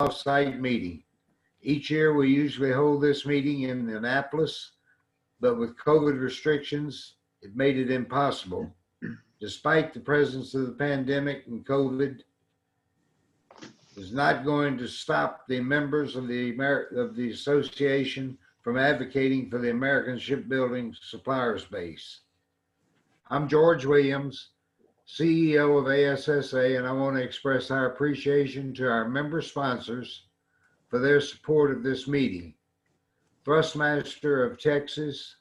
Offsite meeting. Each year we usually hold this meeting in Annapolis, but with COVID restrictions, it made it impossible. Despite the presence of the pandemic and COVID, is not going to stop the members of the association from advocating for the American Shipbuilding Suppliers Base. I'm George Williams, CEO of ASSA, and I want to express our appreciation to our member sponsors for their support of this meeting. Thrustmaster of Texas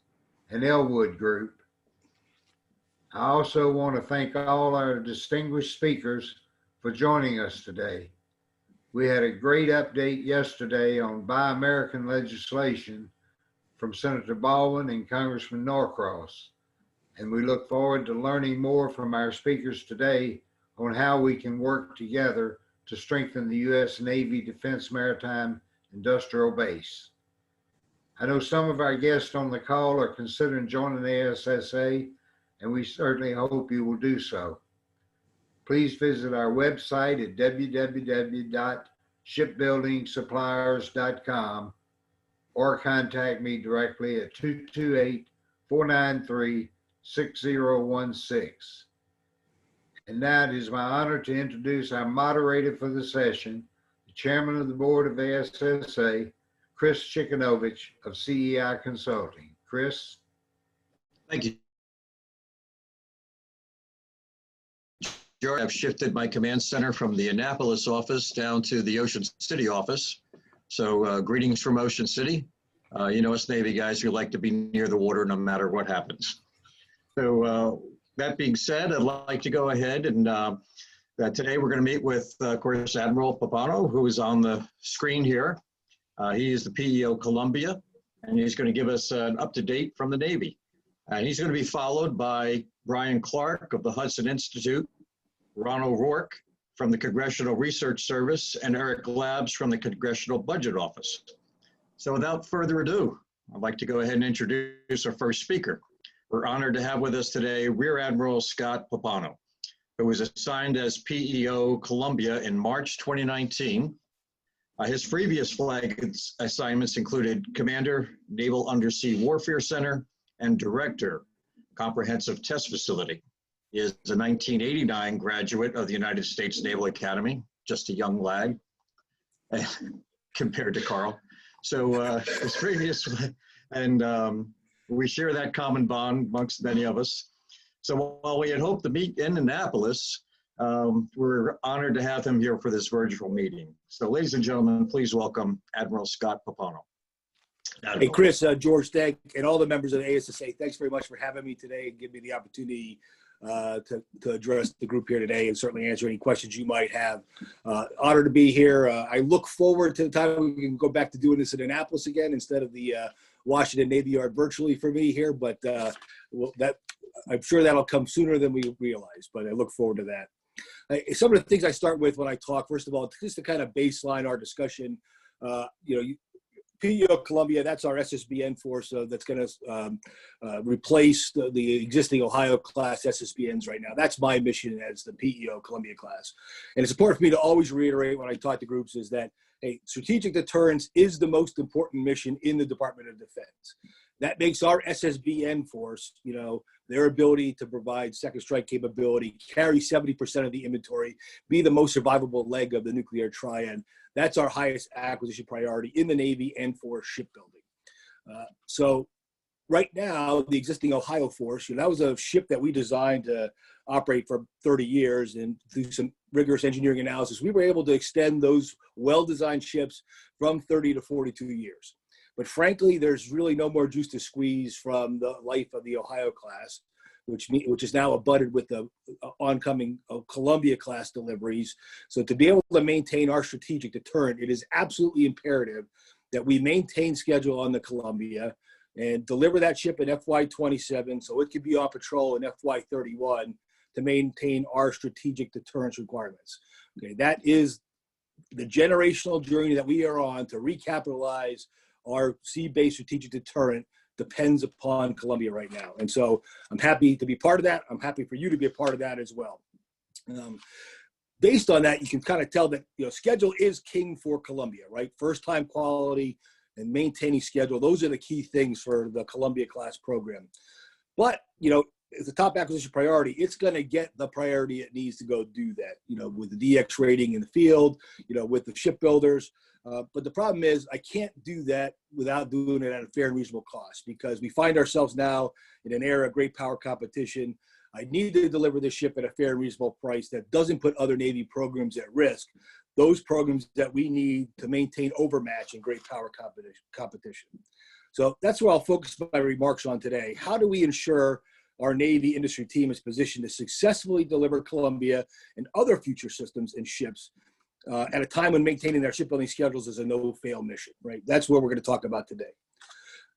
and Elwood Group. I also want to thank all our distinguished speakers for joining us today. We had a great update yesterday on Buy American legislation from Senator Baldwin and Congressman Norcross, and we look forward to learning more from our speakers today on how we can work together to strengthen the U.S. Navy Defense Maritime Industrial Base. I know some of our guests on the call are considering joining the ASSA, and we certainly hope you will do so. Please visit our website at www.shipbuildingsuppliers.com or contact me directly at 228-493-6016. And now it is my honor to introduce our moderator for the session, the Chairman of the Board of ASSA, Chris Chikanovich of CEI Consulting. Chris. Thank you, George. I've shifted my command center from the Annapolis office down to the Ocean City office. So greetings from Ocean City. You know us Navy guys who like to be near the water no matter what happens. So that being said, I'd like to go ahead and today we're going to meet with, of course, Admiral Pappano, who is on the screen here. He is the PEO Columbia, and he's going to give us an up-to-date from the Navy. And he's going to be followed by Bryan Clark of the Hudson Institute, Ron O'Rourke from the Congressional Research Service, and Eric Labs from the Congressional Budget Office. So without further ado, I'd like to go ahead and introduce our first speaker. We're honored to have with us today Rear Admiral Scott Pappano, who was assigned as PEO Columbia in March 2019. His previous flag assignments included Commander, Naval Undersea Warfare Center, and Director, Comprehensive Test Facility. He is a 1989 graduate of the United States Naval Academy, just a young lad compared to Carl. So his previous, and we share that common bond amongst many of us. So while we had hoped to meet in Annapolis, we're honored to have him here for this virtual meeting. So ladies and gentlemen, please welcome Admiral Scott Pappano. Admiral. Hey, Chris, George, thank, and all the members of the ASSA, thanks very much for having me today and giving me the opportunity to address the group here today and certainly answer any questions you might have. Honored to be here. I look forward to the time we can go back to doing this in Annapolis again instead of the Washington Navy Yard virtually for me here, but I'm sure that'll come sooner than we realize, but I look forward to that. Some of the things I start with when I talk, first of all, just to kind of baseline our discussion, PEO Columbia, that's our SSBN force that's going to replace the existing Ohio-class SSBNs right now. That's my mission as the PEO Columbia class. And it's important for me to always reiterate when I talk to groups is that, hey, strategic deterrence is the most important mission in the Department of Defense. That makes our SSBN force, their ability to provide second strike capability, carry 70% of the inventory, be the most survivable leg of the nuclear triad. That's our highest acquisition priority in the Navy and for shipbuilding. So right now, the existing Ohio force, that was a ship that we designed to operate for 30 years, and through some rigorous engineering analysis, we were able to extend those well-designed ships from 30 to 42 years. But frankly, there's really no more juice to squeeze from the life of the Ohio class, which is now abutted with the oncoming Columbia class deliveries. So to be able to maintain our strategic deterrent, it is absolutely imperative that we maintain schedule on the Columbia and deliver that ship in FY27 so it could be on patrol in FY31 to maintain our strategic deterrence requirements. Okay, that is the generational journey that we are on to recapitalize our sea-based strategic deterrent depends upon Columbia right now. And so I'm happy to be part of that. I'm happy for you to be a part of that as well. based on that, you can kind of tell that, schedule is king for Columbia, right? First time quality and maintaining schedule. Those are the key things for the Columbia class program. But, as the top acquisition priority, it's going to get the priority it needs to go do that, with the DX rating in the field, with the shipbuilders. But the problem is I can't do that without doing it at a fair and reasonable cost, because we find ourselves now in an era of great power competition. I need to deliver this ship at a fair and reasonable price that doesn't put other Navy programs at risk, those programs that we need to maintain overmatch in great power competition. So that's where I'll focus my remarks on today. How do we ensure our Navy industry team is positioned to successfully deliver Columbia and other future systems and ships at a time when maintaining their shipbuilding schedules is a no-fail mission, right? That's what we're going to talk about today.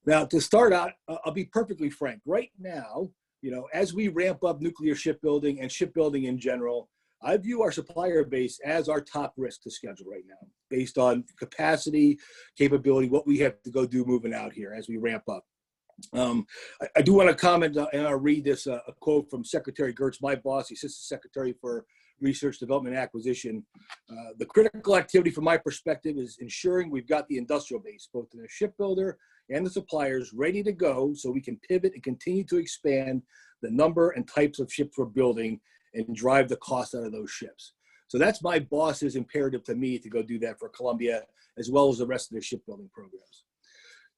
Now, to start out, I'll be perfectly frank. Right now, as we ramp up nuclear shipbuilding and shipbuilding in general, I view our supplier base as our top risk to schedule right now, based on capacity, capability, what we have to go do moving out here as we ramp up. I do want to comment, and I'll read this, a quote from Secretary Gertz, my boss, the Assistant Secretary for Research, Development, and Acquisition. The critical activity from my perspective is ensuring we've got the industrial base, both the shipbuilder and the suppliers, ready to go so we can pivot and continue to expand the number and types of ships we're building and drive the cost out of those ships. So that's my boss's imperative to me to go do that for Columbia, as well as the rest of the shipbuilding programs.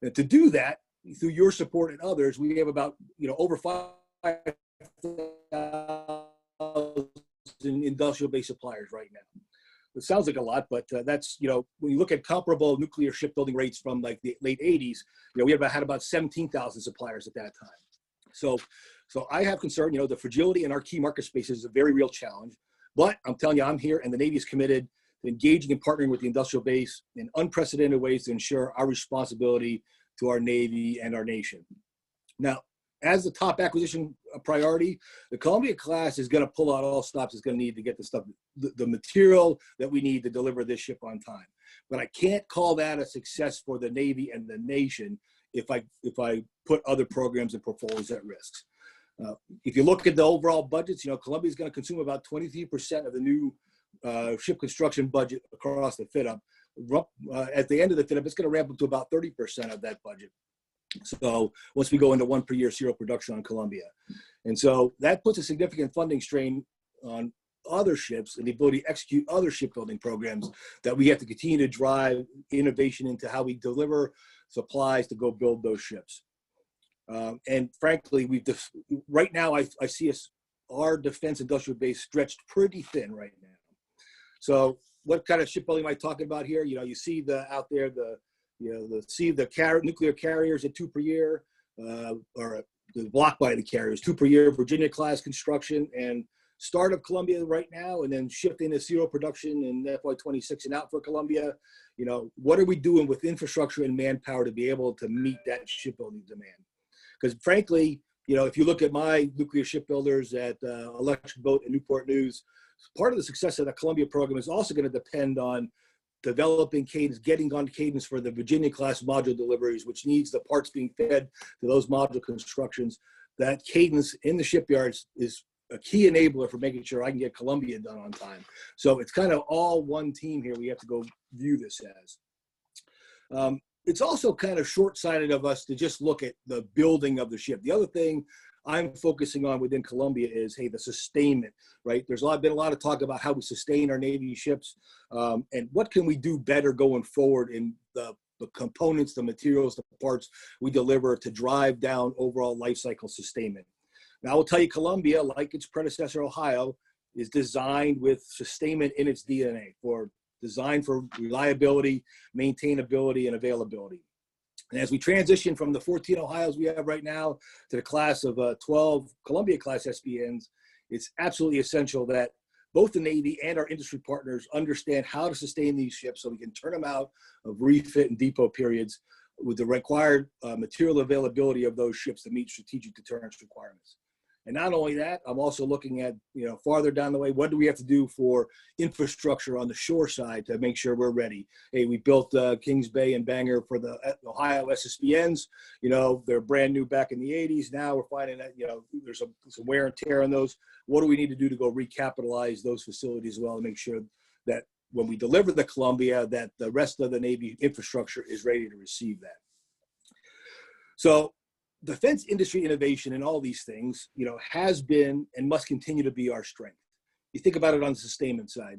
And to do that, through your support and others, we have about, over 5,000 industrial base suppliers right now. It sounds like a lot, but that's, when you look at comparable nuclear shipbuilding rates from like the late 80s, we had about 17,000 suppliers at that time. So I have concern, the fragility in our key market spaces is a very real challenge, but I'm telling you, I'm here and the Navy is committed to engaging and partnering with the industrial base in unprecedented ways to ensure our responsibility to our Navy and our nation. Now, as the top acquisition priority, the Columbia class is going to pull out all stops it's going to need to get the stuff, the material that we need to deliver this ship on time. But I can't call that a success for the Navy and the nation if I put other programs and portfolios at risk. If you look at the overall budgets, Columbia is going to consume about 23% of the new ship construction budget across the fit-up. At the end of the fit-up, it's going to ramp up to about 30% of that budget. So once we go into 1 per year serial production on Columbia. And so that puts a significant funding strain on other ships and the ability to execute other shipbuilding programs that we have to continue to drive innovation into how we deliver supplies to go build those ships. And frankly, right now I see our defense industrial base stretched pretty thin right now. So what kind of shipbuilding am I talking about here? You see out there the nuclear carriers at 2 per year, or the block by the carriers, 2 per year, Virginia class construction, and start of Columbia right now, and then shifting to serial production in FY26 and out for Columbia. What are we doing with infrastructure and manpower to be able to meet that shipbuilding demand? Because frankly, if you look at my nuclear shipbuilders at Electric Boat and Newport News, part of the success of the Columbia program is also going to depend on developing cadence, getting on cadence for the Virginia class module deliveries, which needs the parts being fed to those module constructions. That cadence in the shipyards is a key enabler for making sure I can get Columbia done on time. So it's kind of all one team here we have to go view this as. It's also kind of short-sighted of us to just look at the building of the ship. The other thing I'm focusing on within Columbia is, the sustainment, right? There's been a lot of talk about how we sustain our Navy ships, and what can we do better going forward in the components, the materials, the parts we deliver to drive down overall life cycle sustainment. Now, I will tell you, Columbia, like its predecessor, Ohio, is designed with sustainment in its DNA, designed for reliability, maintainability, and availability. And as we transition from the 14 Ohios we have right now to the class of 12 Columbia class SBNs, it's absolutely essential that both the Navy and our industry partners understand how to sustain these ships so we can turn them out of refit and depot periods with the required material availability of those ships to meet strategic deterrence requirements. And not only that, I'm also looking at, farther down the way, what do we have to do for infrastructure on the shore side to make sure we're ready? Hey, we built Kings Bay and Bangor for the Ohio SSBNs. They're brand new back in the 80s. Now we're finding that, there's some wear and tear on those. What do we need to do to go recapitalize those facilities as well to make sure that when we deliver the Columbia, that the rest of the Navy infrastructure is ready to receive that? So defense industry innovation and all these things, has been and must continue to be our strength. You think about it on the sustainment side,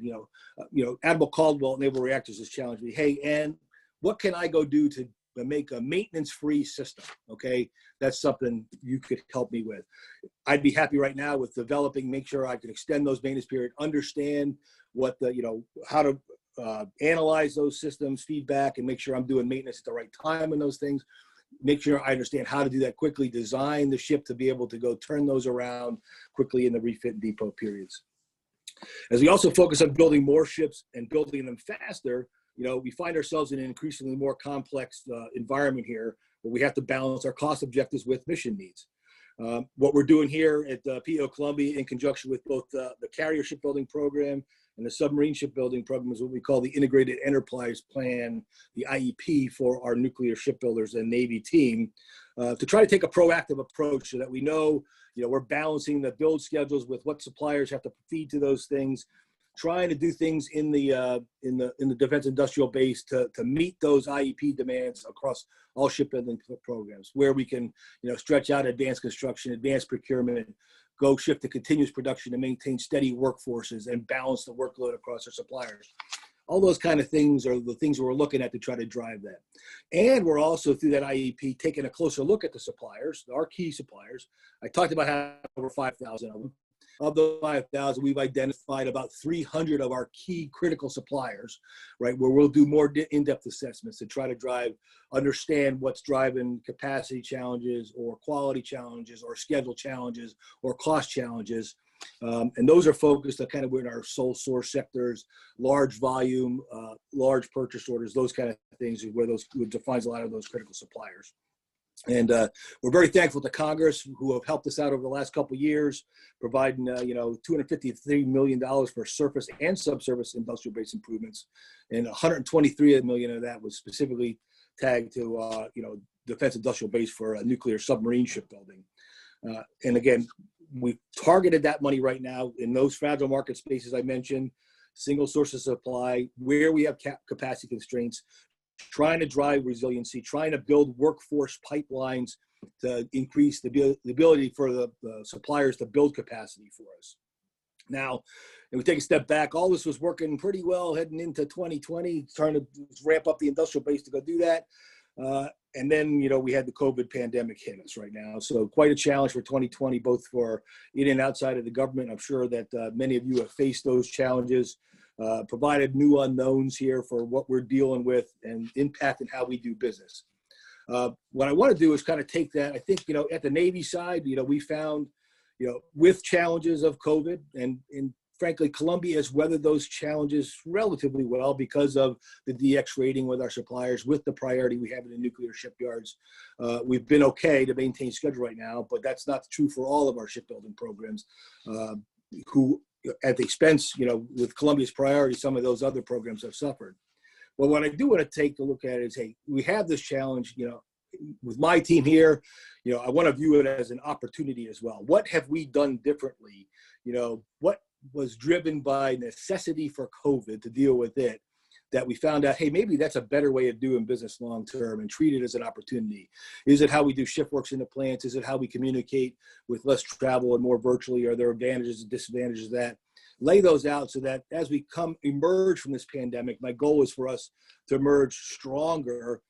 Admiral Caldwell at Naval Reactors has challenged me, hey, and what can I go do to make a maintenance-free system? Okay, that's something you could help me with. I'd be happy right now with developing, make sure I can extend those maintenance period, understand what how to analyze those systems, feedback, and make sure I'm doing maintenance at the right time in those things. Make sure I understand how to do that quickly, design the ship to be able to go turn those around quickly in the refit and depot periods. As we also focus on building more ships and building them faster, we find ourselves in an increasingly more complex environment here where we have to balance our cost objectives with mission needs. What we're doing here at PEO Columbia in conjunction with both the carrier shipbuilding program and the submarine shipbuilding program is what we call the Integrated Enterprise Plan, the IEP for our nuclear shipbuilders and Navy team, to try to take a proactive approach so that we know, we're balancing the build schedules with what suppliers have to feed to those things, trying to do things in the defense industrial base to meet those IEP demands across all shipbuilding programs, where we can, stretch out advanced construction, advanced procurement, go shift to continuous production to maintain steady workforces and balance the workload across our suppliers. All those kind of things are the things we're looking at to try to drive that. And we're also, through that IEP, taking a closer look at the suppliers, our key suppliers. I talked about having over 5,000 of them. Of the 5,000, we've identified about 300 of our key critical suppliers, right, where we'll do more in-depth assessments to try to understand what's driving capacity challenges or quality challenges or schedule challenges or cost challenges. And those are focused on kind of in our sole source sectors, large volume, large purchase orders, those kind of things, where those defines a lot of those critical suppliers. And we're very thankful to Congress, who have helped us out over the last couple of years, providing $253 million for surface and subsurface industrial base improvements, and $123 million of that was specifically tagged to defense industrial base for nuclear submarine shipbuilding. And again, we targeted that money right now in those fragile market spaces I mentioned, single source of supply, where we have capacity constraints, trying to drive resiliency, trying to build workforce pipelines to increase the ability for the suppliers to build capacity for us. Now, if we take a step back, all this was working pretty well heading into 2020, trying to ramp up the industrial base to go do that. And then, we had the COVID pandemic hit us right now. So quite a challenge for 2020, both for in and outside of the government. I'm sure that many of you have faced those challenges. Provided new unknowns here for what we're dealing with and impacting how we do business. What I want to do is kind of take that. I think, at the Navy side, we found, with challenges of COVID and frankly, Columbia has weathered those challenges relatively well because of the DX rating with our suppliers, with the priority we have in the nuclear shipyards. We've been okay to maintain schedule right now, but that's not true for all of our shipbuilding programs, who at the expense, with Columbia's priority, some of those other programs have suffered. Well, what I do want to take a look at is, hey, we have this challenge, with my team here, I want to view it as an opportunity as well. What have we done differently? What was driven by necessity for COVID to deal with it, that we found out, hey, maybe that's a better way of doing business long-term and treat it as an opportunity? Is it how we do shift works in the plants? Is it how we communicate with less travel and more virtually? Are there advantages and disadvantages of that? Lay those out so that as we emerge from this pandemic, my goal is for us to emerge stronger,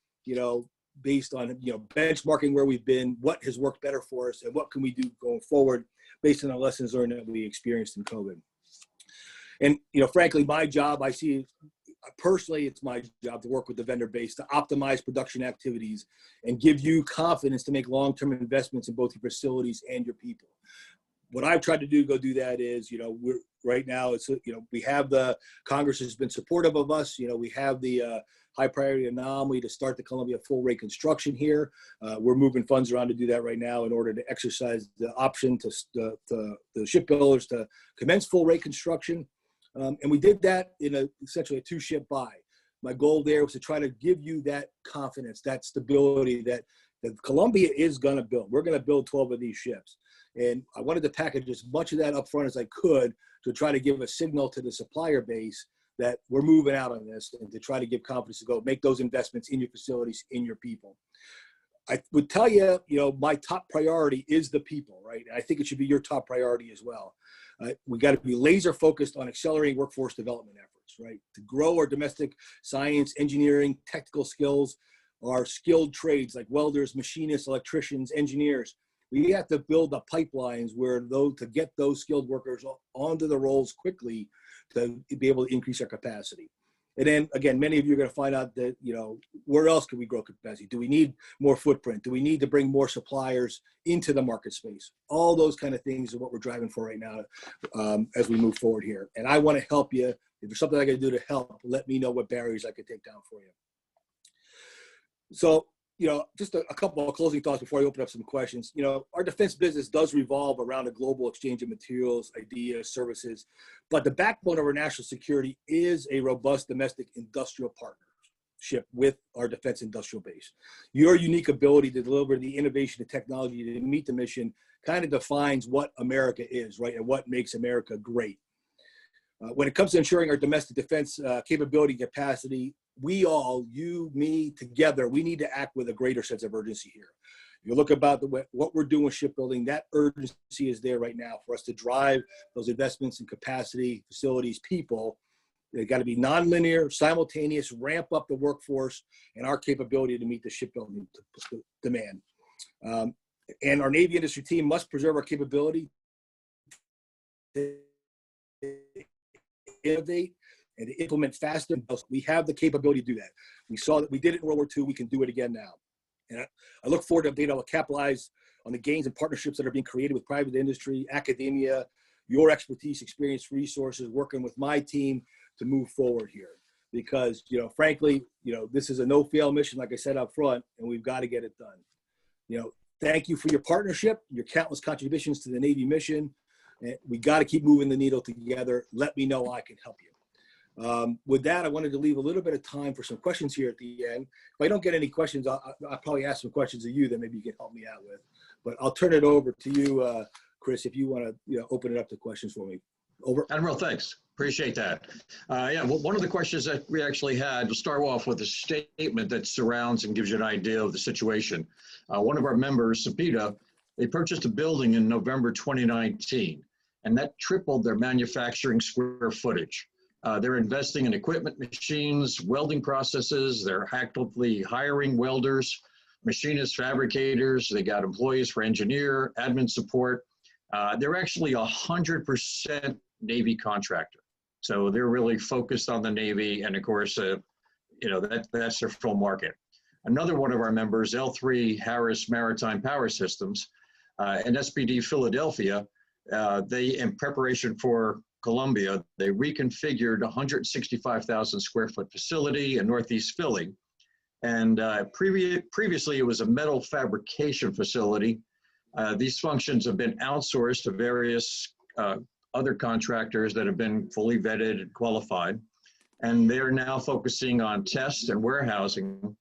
based on, benchmarking where we've been, what has worked better for us, and what can we do going forward based on the lessons learned that we experienced in COVID. And, frankly, my job, I see personally, it's my job to work with the vendor base to optimize production activities and give you confidence to make long-term investments in both your facilities and your people. what I've tried to do, go do that is, we're right now, it's, we have the Congress has been supportive of us. We have the high priority anomaly to start the Columbia full rate construction here. We're moving funds around to do that right now in order to exercise the option to the shipbuilders to commence full rate construction. And we did that in essentially a 2-ship buy. My goal there was to try to give you that confidence, that stability that Columbia is going to build. We're going to build 12 of these ships. And I wanted to package as much of that up front as I could to try to give a signal to the supplier base that we're moving out on this, and to try to give confidence to go make those investments in your facilities, in your people. I would tell you, my top priority is the people, right? I think it should be your top priority as well. We got to be laser focused on accelerating workforce development efforts, right? To grow our domestic science, engineering, technical skills, our skilled trades like welders, machinists, electricians, engineers. We have to build the pipelines to get those skilled workers onto the rolls quickly to be able to increase our capacity. And then again, many of you are going to find out that, where else can we grow capacity? Do we need more footprint? Do we need to bring more suppliers into the market space? All those kind of things are what we're driving for right now as we move forward here. And I want to help you. If there's something I can do to help, let me know what barriers I could take down for you. So, just a couple of closing thoughts before I open up some questions. Our defense business does revolve around a global exchange of materials, ideas, services, but the backbone of our national security is a robust domestic industrial partnership with our defense industrial base. Your unique ability to deliver the innovation and technology to meet the mission kind of defines what America is, right, and what makes America great. When it comes to ensuring our domestic defense capability capacity, we all, you, me, together, we need to act with a greater sense of urgency here. You look about what we're doing with shipbuilding, that urgency is there right now for us to drive those investments in capacity, facilities, people. They've got to be nonlinear, simultaneous, ramp up the workforce and our capability to meet the shipbuilding demand. And our Navy industry team must preserve our capability to innovate and to implement faster. We have the capability to do that. We saw that we did it in World War II. We can do it again now. And I look forward to being able to capitalize on the gains and partnerships that are being created with private industry, academia, your expertise, experience, resources, working with my team to move forward here. Because, frankly, this is a no-fail mission, like I said up front, and we've got to get it done. Thank you for your partnership, your countless contributions to the Navy mission. And we got to keep moving the needle together. Let me know how I can help you. With that, I wanted to leave a little bit of time for some questions here at the end. If I don't get any questions, I'll probably ask some questions of you that maybe you can help me out with. But I'll turn it over to you, Chris, if you want to open it up to questions for me. Over. Admiral, thanks. Appreciate that. Well, one of the questions that we actually had, we'll start off with a statement that surrounds and gives you an idea of the situation. One of our members, Sapita, they purchased a building in November 2019, and that tripled their manufacturing square footage. They're investing in equipment, machines, welding processes. They're actively hiring welders, machinists, fabricators. They got employees for engineer, admin support. They're actually 100% Navy contractor. So they're really focused on the Navy. And of course, that's their full market. Another one of our members, L3 Harris Maritime Power Systems, and SPD Philadelphia, they, in preparation for Columbia, they reconfigured a 165,000 square foot facility in Northeast Philly. And previously it was a metal fabrication facility. These functions have been outsourced to various other contractors that have been fully vetted and qualified. And they're now focusing on test and warehousing.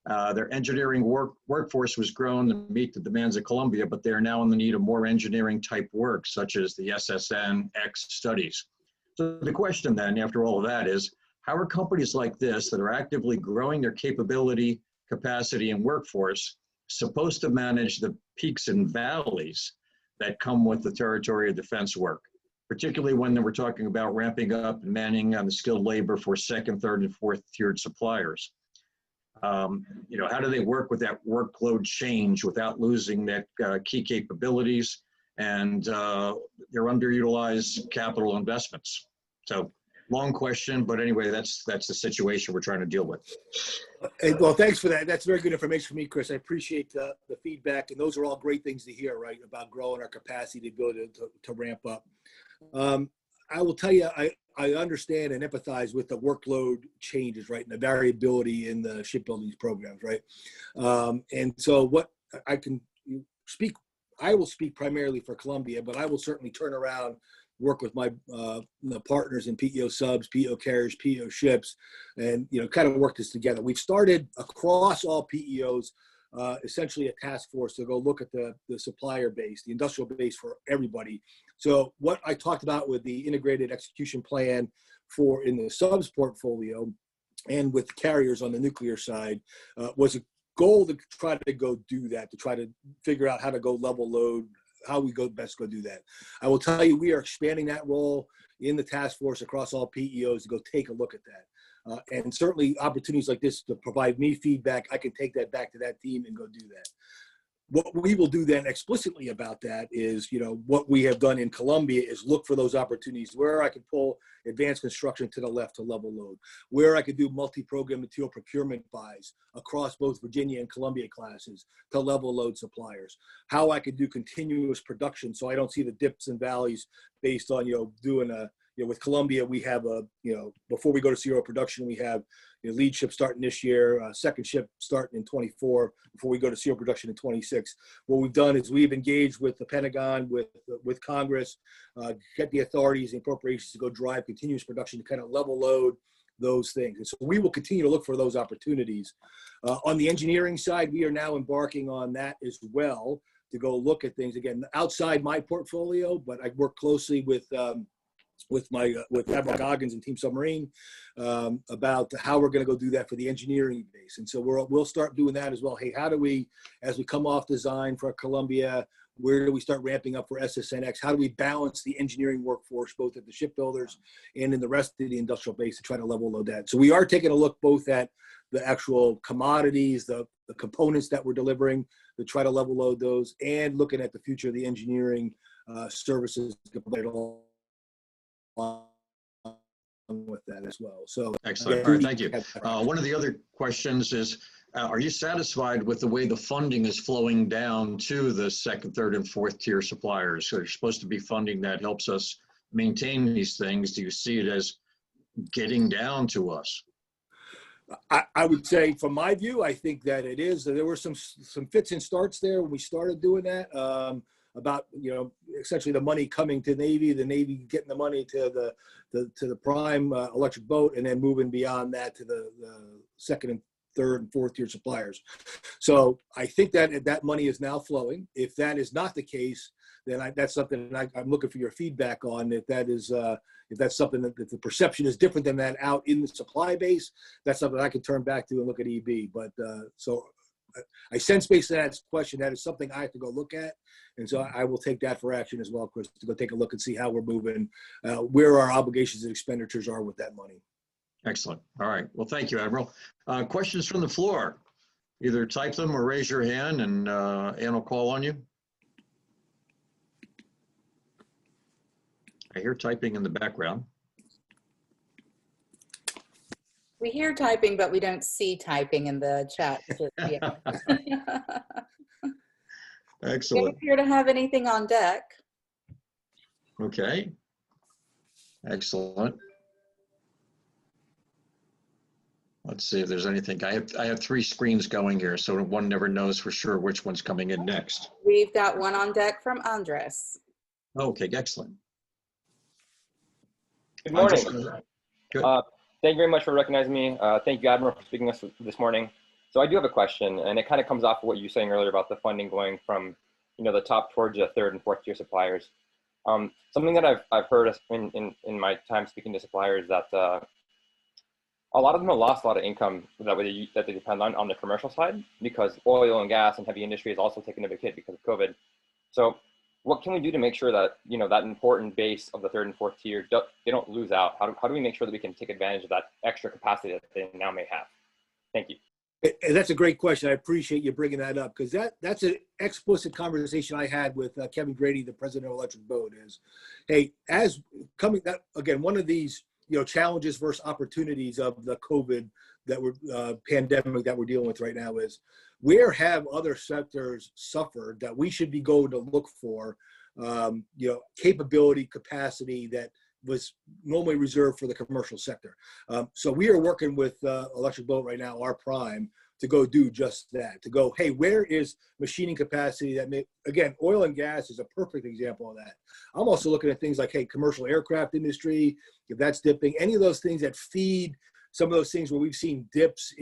Their engineering workforce was grown to meet the demands of Columbia, but they're now in the need of more engineering type work, such as the SSN X studies. So the question then, after all of that, is how are companies like this that are actively growing their capability, capacity, and workforce supposed to manage the peaks and valleys that come with the territory of defense work, particularly when we're talking about ramping up and manning on the skilled labor for second, third, and fourth tiered suppliers? How do they work with that workload change without losing that key capabilities and their underutilized capital investments? So long question, but anyway, that's the situation we're trying to deal with. Well, thanks for that. That's very good information for me, Chris. I appreciate the feedback, and those are all great things to hear, right, about growing our capacity, the ability to ramp up. I will tell you, I understand and empathize with the workload changes, right, and the variability in the shipbuilding programs, right? And so what I can speak, I will speak primarily for Columbia, but I will certainly turn around, work with my partners in PEO subs, PEO carriers, PEO ships, and kind of work this together. We've started across all PEOs, essentially a task force to go look at the supplier base, the industrial base for everybody. So what I talked about with the integrated execution plan for in the subs portfolio and with carriers on the nuclear side was a goal to try to go do that, to try to figure out how to go level load, how we best go do that. I will tell you, we are expanding that role in the task force across all PEOs to go take a look at that. And certainly opportunities like this to provide me feedback, I can take that back to that team and go do that. What we will do then explicitly about that is, what we have done in Columbia is look for those opportunities where I can pull advanced construction to the left to level load, where I could do multi-program material procurement buys across both Virginia and Columbia classes to level load suppliers, how I could do continuous production so I don't see the dips and valleys based on, doing with Columbia, we have before we go to serial production, we have lead ship starting this year, second ship starting in 24 before we go to serial production in 26. What we've done is we've engaged with the Pentagon, with Congress, get the authorities and corporations to go drive continuous production to kind of level load those things. And so we will continue to look for those opportunities. On the engineering side, we are now embarking on that as well to go look at things, again, outside my portfolio, but I work closely with Admiral Goggins and Team Submarine about how we're going to go do that for the engineering base. And so we'll start doing that as well. Hey, how do we, as we come off design for Columbia, where do we start ramping up for SSNX? How do we balance the engineering workforce, both at the shipbuilders and in the rest of the industrial base, to try to level load that? So we are taking a look both at the actual commodities, the components that we're delivering to try to level load those, and looking at the future of the engineering services with that as well. So excellent. All right, thank you. One of the other questions is, are you satisfied with the way the funding is flowing down to the second, third, and fourth tier suppliers? So you're supposed to be funding that helps us maintain these things. Do you see it as getting down to us? I would say, from my view, I think that it is. There were some fits and starts there when we started doing that. About essentially the money coming to the Navy getting the money to the prime electric boat, and then moving beyond that to the second and third and fourth tier suppliers. So I think that money is now flowing. If that is not the case, then that's something I'm looking for your feedback on. If that's something that the perception is different than that out in the supply base, that's something I can turn back to and look at EB. But so I sense, based on that question, that is something I have to go look at. And so I will take that for action as well, Chris, to go take a look and see how we're moving, where our obligations and expenditures are with that money. Excellent. All right. Well, thank you, Admiral. Questions from the floor? Either type them or raise your hand, and Ann will call on you. I hear typing in the background. We hear typing, but we don't see typing in the chat. Excellent. We don't appear to have anything on deck. Okay. Excellent. Let's see if there's anything. I have three screens going here, so one never knows for sure which one's coming in next. We've got one on deck from Andres. Okay, excellent. Good morning. Good. Thank you very much for recognizing me. Thank you, Admiral, for speaking with us this morning. So I do have a question, and it kind of comes off of what you were saying earlier about the funding going from, the top towards the third and fourth tier suppliers. Something that I've heard in my time speaking to suppliers, that a lot of them have lost a lot of income that they depend on the commercial side, because oil and gas and heavy industry is also taking a big hit because of COVID. So what can we do to make sure that, that important base of the third and fourth tier, they don't lose out? How do we make sure that we can take advantage of that extra capacity that they now may have? Thank you. And that's a great question. I appreciate you bringing that up, because that's an explicit conversation I had with Kevin Grady, the president of Electric Boat, is, hey, again, one of these, challenges versus opportunities of the COVID pandemic that we're dealing with right now is where have other sectors suffered that we should be going to look for, capability, capacity that was normally reserved for the commercial sector. So we are working with Electric Boat right now, our prime, to go do just that, to go, hey, where is machining capacity that again, oil and gas is a perfect example of that. I'm also looking at things like, hey, commercial aircraft industry, if that's dipping, any of those things that feed some of those things where we've seen dips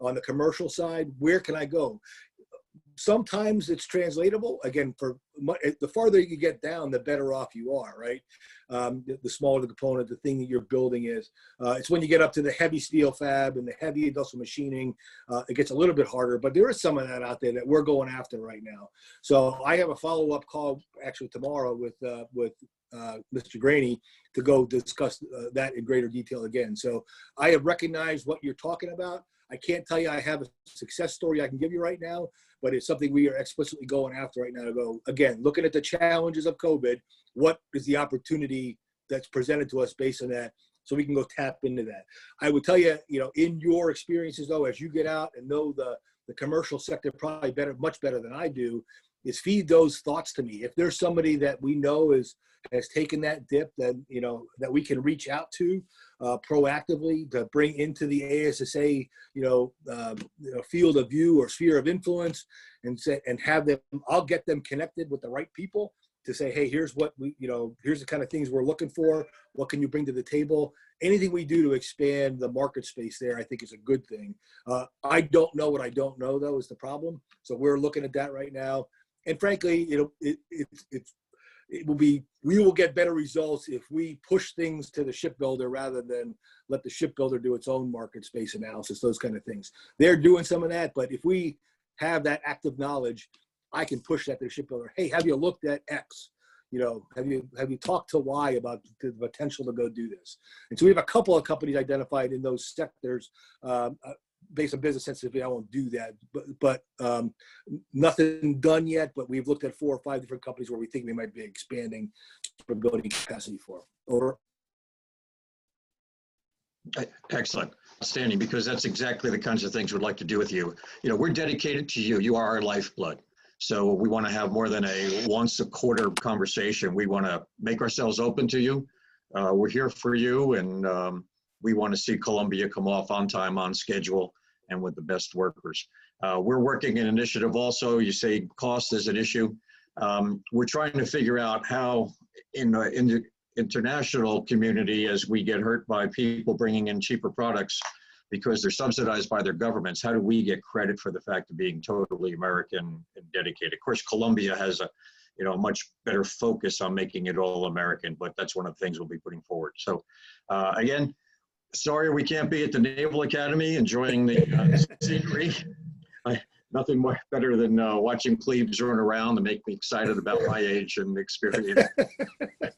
on the commercial side, where can I go? Sometimes it's translatable. Again, the farther you get down, the better off you are, right? The smaller the component, the thing that you're building is. It's when you get up to the heavy steel fab and the heavy industrial machining, it gets a little bit harder, but there is some of that out there that we're going after right now. So I have a follow-up call actually tomorrow with Mr. Graney to go discuss that in greater detail again. So I have recognized what you're talking about. I can't tell you I have a success story I can give you right now, but it's something we are explicitly going after right now to go, again, looking at the challenges of COVID, what is the opportunity that's presented to us based on that, so we can go tap into that. I would tell you, in your experiences though, as you get out and know the commercial sector probably much better than I do, is feed those thoughts to me. If there's somebody that we know has taken that dip, then that we can reach out to proactively to bring into the ASSA field of view or sphere of influence, and have them. I'll get them connected with the right people to say, hey, here's what here's the kind of things we're looking for. What can you bring to the table? Anything we do to expand the market space there, I think is a good thing. I don't know what I don't know though is the problem. So we're looking at that right now. And frankly, we will get better results if we push things to the shipbuilder rather than let the shipbuilder do its own market space analysis, those kind of things. They're doing some of that, but if we have that active knowledge, I can push that to the shipbuilder. Hey, have you looked at X? Have you talked to Y about the potential to go do this? And so we have a couple of companies identified in those sectors. Based on business sensitivity, I won't do that, but nothing done yet, but we've looked at 4 or 5 different companies where we think we might be expanding capability capacity for. Over. Excellent. Outstanding, because that's exactly the kinds of things we'd like to do with you. We're dedicated to you. You are our lifeblood. So we want to have more than a once a quarter conversation. We want to make ourselves open to you. We're here for you, and we want to see Columbia come off on time, on schedule, and with the best workers. We're working an initiative also. You say cost is an issue. We're trying to figure out how in the international community, as we get hurt by people bringing in cheaper products because they're subsidized by their governments, how do we get credit for the fact of being totally American and dedicated? Of course, Columbia has a much better focus on making it all American, but that's one of the things we'll be putting forward. So again, sorry we can't be at the Naval Academy enjoying the scenery. Nothing more better than watching plebes run around and make me excited about my age and experience.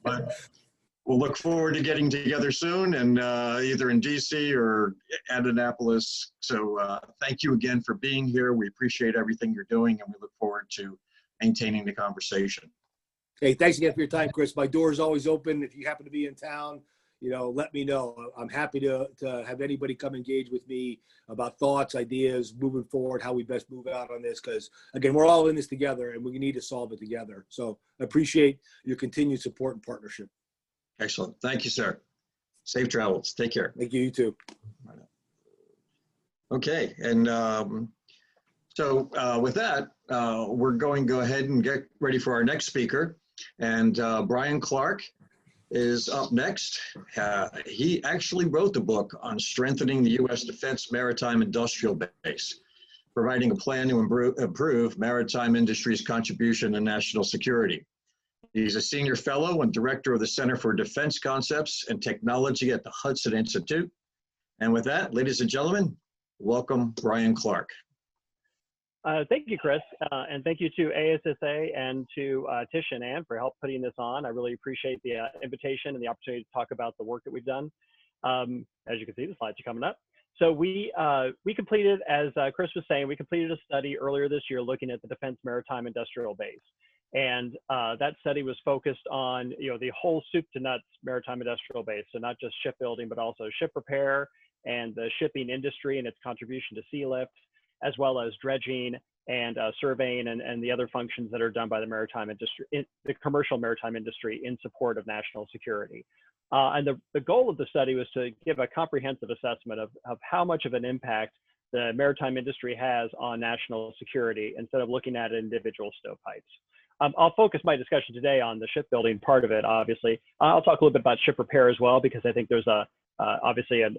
But we'll look forward to getting together soon, and either in DC or at Annapolis. So thank you again for being here. We appreciate everything you're doing, and we look forward to maintaining the conversation. Hey, thanks again for your time, Chris. My door is always open. If you happen to be in town, let me know. I'm happy to have anybody come engage with me about thoughts, ideas, moving forward, how we best move out on this. Because again, we're all in this together and we need to solve it together. So I appreciate your continued support and partnership. Excellent. Thank you, sir. Safe travels. Take care. Thank you, you too. Okay. And so with that, we're going to go ahead and get ready for our next speaker. And Bryan Clark is up next. He actually wrote the book on strengthening the U.S. Defense Maritime Industrial Base, providing a plan to improve maritime industry's contribution to national security. He's a senior fellow and director of the Center for Defense Concepts and Technology at the Hudson Institute. And with that, ladies and gentlemen, welcome Bryan Clark. Thank you, Chris, and thank you to ASSA and to Tish and Ann for help putting this on. I really appreciate the invitation and the opportunity to talk about the work that we've done. As you can see, the slides are coming up. So we completed, as Chris was saying, we completed a study earlier this year looking at the Defense Maritime Industrial Base. And that study was focused on, the whole soup to nuts maritime industrial base. So not just shipbuilding, but also ship repair and the shipping industry and its contribution to sea lift, as well as dredging and surveying and the other functions that are done by the maritime industry, the commercial maritime industry in support of national security. And the goal of the study was to give a comprehensive assessment of how much of an impact the maritime industry has on national security instead of looking at individual stovepipes. I'll focus my discussion today on the shipbuilding part of it, obviously. I'll talk a little bit about ship repair as well, because I think there's obviously a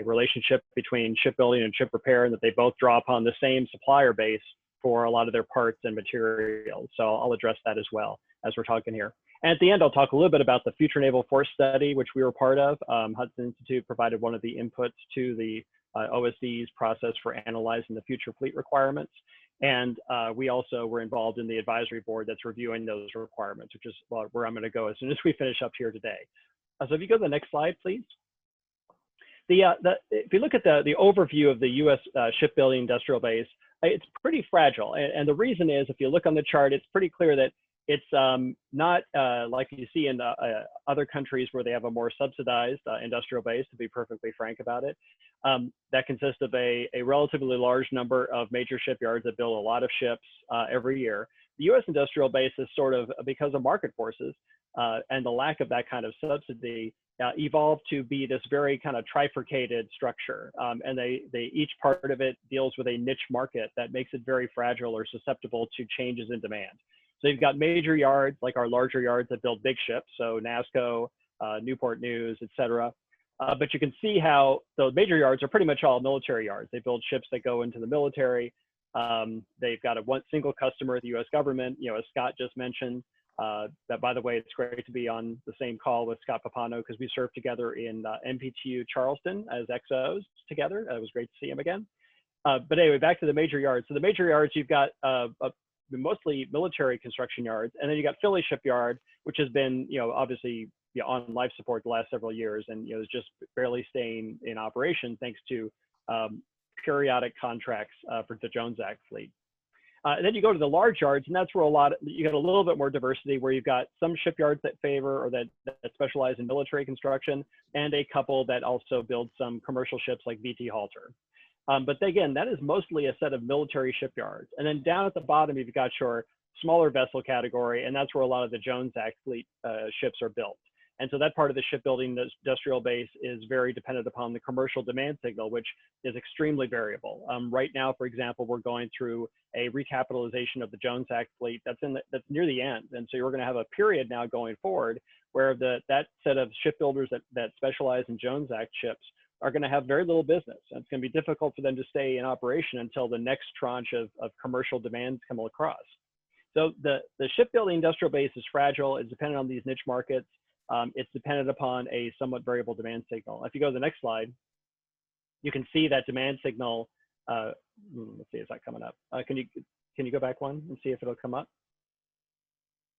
relationship between shipbuilding and ship repair, and that they both draw upon the same supplier base for a lot of their parts and materials. So I'll address that as well as we're talking here. And at the end, I'll talk a little bit about the Future Naval Force Study, which we were part of. Hudson Institute provided one of the inputs to the OSD's process for analyzing the future fleet requirements. And we also were involved in the advisory board that's reviewing those requirements, which is where I'm going to go as soon as we finish up here today. So if you go to the next slide, please. If you look at the overview of the U.S. shipbuilding industrial base, it's pretty fragile. And the reason is, if you look on the chart, it's pretty clear that it's not like you see in other countries where they have a more subsidized industrial base, to be perfectly frank about it. That consists of a relatively large number of major shipyards that build a lot of ships every year. The U.S. industrial base is sort of, because of market forces and the lack of that kind of subsidy, evolved to be this very kind of trifurcated structure. And each part of it deals with a niche market that makes it very fragile or susceptible to changes in demand. So you've got major yards, like our larger yards that build big ships, so NASSCO, Newport News, et cetera. But you can see how those major yards are pretty much all military yards. They build ships that go into the military. They've got one single customer, the U.S. government, as Scott just mentioned. That, by the way, it's great to be on the same call with Scott Pappano, because we served together in MPTU Charleston as XOs together. It was great to see him again. But anyway, back to the major yards. So the major yards, you've got mostly military construction yards, and then you got Philly Shipyard, which has been, obviously on life support the last several years, and is just barely staying in operation thanks to periodic contracts for the Jones Act fleet. And then you go to the large yards, and that's where you get a little bit more diversity, where you've got some shipyards that favor or that specialize in military construction, and a couple that also build some commercial ships like VT Halter. But again, that is mostly a set of military shipyards. And then down at the bottom, you've got your smaller vessel category, and that's where a lot of the Jones Act fleet ships are built. And so that part of the shipbuilding industrial base is very dependent upon the commercial demand signal, which is extremely variable. Right now, for example, we're going through a recapitalization of the Jones Act fleet that's near the end. And so you're going to have a period now going forward where that set of shipbuilders that specialize in Jones Act ships are going to have very little business. And it's going to be difficult for them to stay in operation until the next tranche of commercial demands come across. So the shipbuilding industrial base is fragile. It's dependent on these niche markets. It's dependent upon a somewhat variable demand signal. If you go to the next slide, you can see that demand signal. Let's see, is that coming up? Can you go back one and see if it'll come up?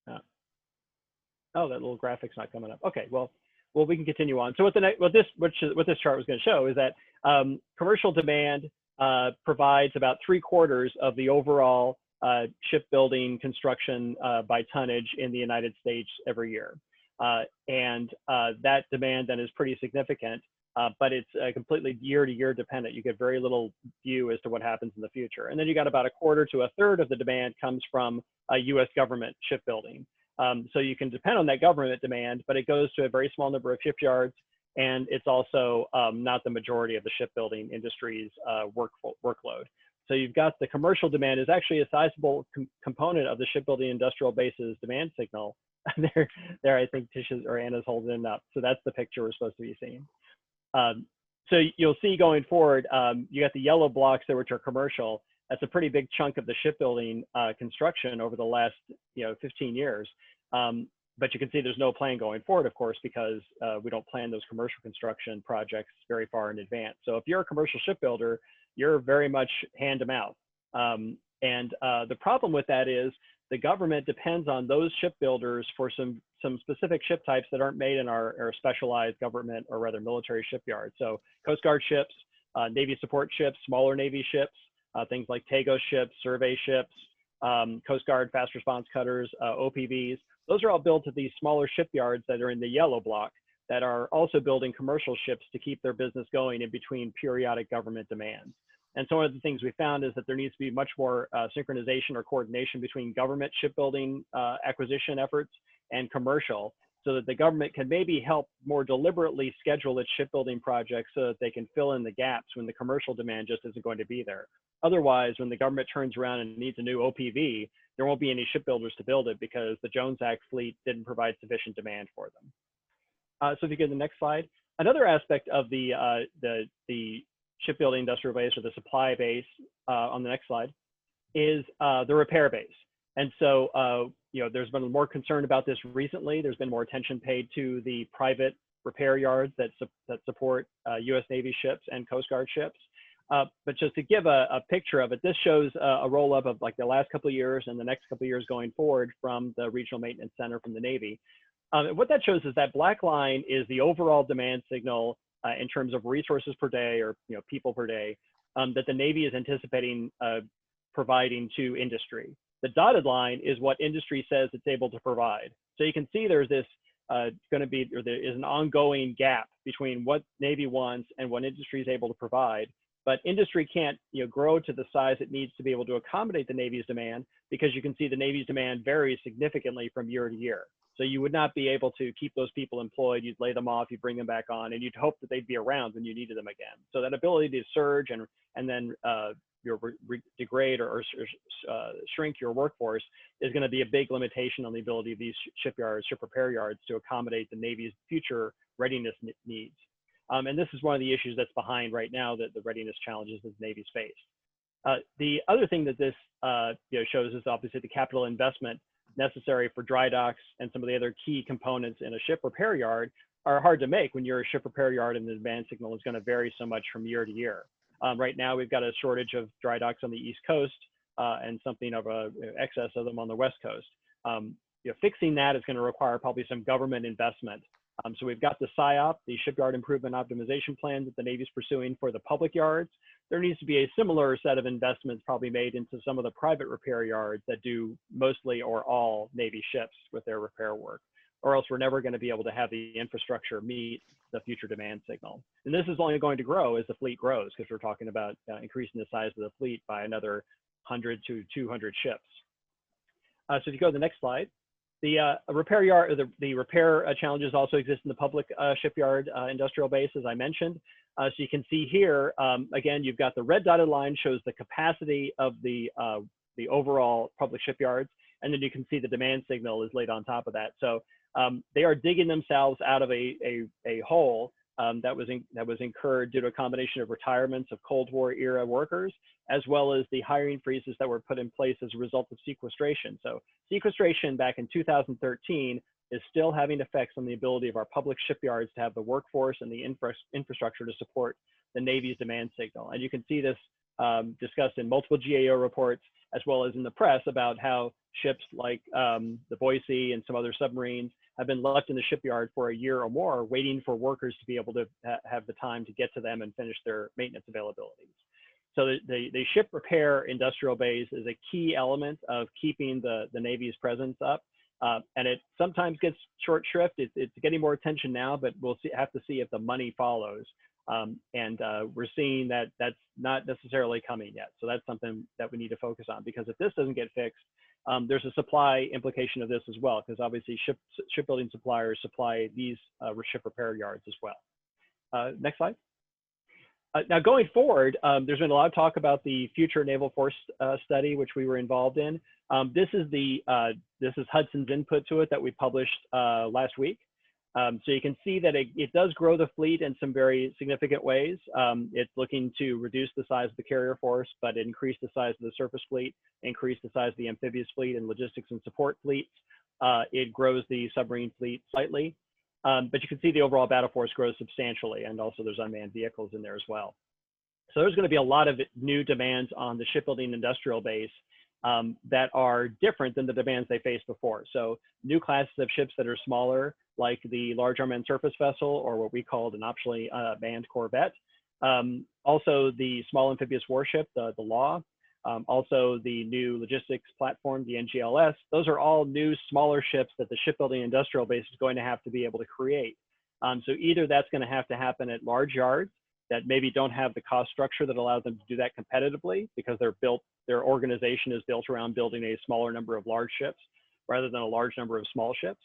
Oh, that little graphic's not coming up. Okay, well, we can continue on. So what this chart was going to show is that commercial demand provides about 3/4 of the overall shipbuilding construction by tonnage in the United States every year. And that demand then is pretty significant, but it's completely year-to-year dependent. You get very little view as to what happens in the future. And then you got about 1/4 to 1/3 of the demand comes from U.S. government shipbuilding. So you can depend on that government demand, but it goes to a very small number of shipyards, and it's also not the majority of the shipbuilding industry's workload. So you've got the commercial demand is actually a sizable component of the shipbuilding industrial base's demand signal. There, I think Tisha's or Anna's holding it up. So that's the picture we're supposed to be seeing. So you'll see going forward, you got the yellow blocks there, which are commercial. That's a pretty big chunk of the shipbuilding construction over the last 15 years. But you can see there's no plan going forward, of course, because we don't plan those commercial construction projects very far in advance. So if you're a commercial shipbuilder, you're very much hand to mouth. And the problem with that is the government depends on those shipbuilders for some specific ship types that aren't made in our specialized government or rather military shipyards. So Coast Guard ships, Navy support ships, smaller Navy ships, things like TAGO ships, survey ships, Coast Guard fast response cutters, OPVs. Those are all built at these smaller shipyards that are in the yellow block that are also building commercial ships to keep their business going in between periodic government demands. And so one of the things we found is that there needs to be much more synchronization or coordination between government shipbuilding acquisition efforts and commercial, so that the government can maybe help more deliberately schedule its shipbuilding projects so that they can fill in the gaps when the commercial demand just isn't going to be there. Otherwise, when the government turns around and needs a new OPV, there won't be any shipbuilders to build it because the Jones Act fleet didn't provide sufficient demand for them. So if you go to the next slide, another aspect of the shipbuilding industrial base, or the supply base on the next slide, is the repair base. And so, you know, there's been more concern about this recently. There's been more attention paid to the private repair yards that support US Navy ships and Coast Guard ships. But just to give a picture of it, this shows a roll-up of like the last couple of years and the next couple of years going forward from the Regional Maintenance Center from the Navy. What that shows is that black line is the overall demand signal in terms of resources per day, or people per day, that the Navy is anticipating providing to industry. The dotted line is what industry says it's able to provide. So you can see there's this there is an ongoing gap between what Navy wants and what industry is able to provide. But industry can't grow to the size it needs to be able to accommodate the Navy's demand, because you can see the Navy's demand varies significantly from year to year. So you would not be able to keep those people employed. You'd lay them off, you'd bring them back on, and you'd hope that they'd be around when you needed them again. So that ability to surge and then degrade or shrink your workforce is going to be a big limitation on the ability of these shipyards, ship repair yards, to accommodate the Navy's future readiness needs. And this is one of the issues that's behind right now, that the readiness challenges that the Navy's faced. The other thing that this shows is obviously the capital investment necessary for dry docks and some of the other key components in a ship repair yard are hard to make when you're a ship repair yard and the demand signal is going to vary so much from year to year. Right now, we've got a shortage of dry docks on the East Coast and something of an excess of them on the West Coast. Fixing that is going to require probably some government investment. So we've got the SIOP, the Shipyard Improvement Optimization Plan, that the Navy's pursuing for the public yards. There needs to be a similar set of investments probably made into some of the private repair yards that do mostly or all Navy ships with their repair work, or else we're never going to be able to have the infrastructure meet the future demand signal. And this is only going to grow as the fleet grows, because we're talking about increasing the size of the fleet by another 100 to 200 ships. So if you go to the next slide, the repair yard, the repair challenges also exist in the public shipyard industrial base, as I mentioned. So you can see here, again, you've got the red dotted line shows the capacity of the overall public shipyards, and then you can see the demand signal is laid on top of that. So they are digging themselves out of a hole that was incurred due to a combination of retirements of Cold War era workers, as well as the hiring freezes that were put in place as a result of sequestration. So sequestration back in 2013 is still having effects on the ability of our public shipyards to have the workforce and the infrastructure to support the Navy's demand signal. And you can see this discussed in multiple GAO reports, as well as in the press, about how ships like the Boise and some other submarines have been left in the shipyard for a year or more, waiting for workers to be able to have the time to get to them and finish their maintenance availabilities. So the ship repair industrial base is a key element of keeping the Navy's presence up. And it sometimes gets short shrift. It's getting more attention now, but we'll have to see if the money follows. We're seeing that that's not necessarily coming yet. So that's something that we need to focus on, because if this doesn't get fixed, there's a supply implication of this as well, because obviously shipbuilding suppliers supply these ship repair yards as well. Next slide. Now going forward, there's been a lot of talk about the Future Naval Force study, which we were involved in. This is Hudson's input to it that we published last week. So you can see that it does grow the fleet in some very significant ways. It's looking to reduce the size of the carrier force, but increase the size of the surface fleet, increase the size of the amphibious fleet and logistics and support fleets. It grows the submarine fleet slightly, but you can see the overall battle force grows substantially, and also there's unmanned vehicles in there as well. So there's going to be a lot of new demands on the shipbuilding industrial base that are different than the demands they faced before. So new classes of ships that are smaller, like the large unmanned surface vessel, or what we called an optionally manned corvette. Also the small amphibious warship, the LAW, Also the new logistics platform, the NGLS, those are all new smaller ships that the shipbuilding industrial base is going to have to be able to create. So either that's going to have to happen at large yards that maybe don't have the cost structure that allows them to do that competitively because their organization is built around building a smaller number of large ships rather than a large number of small ships.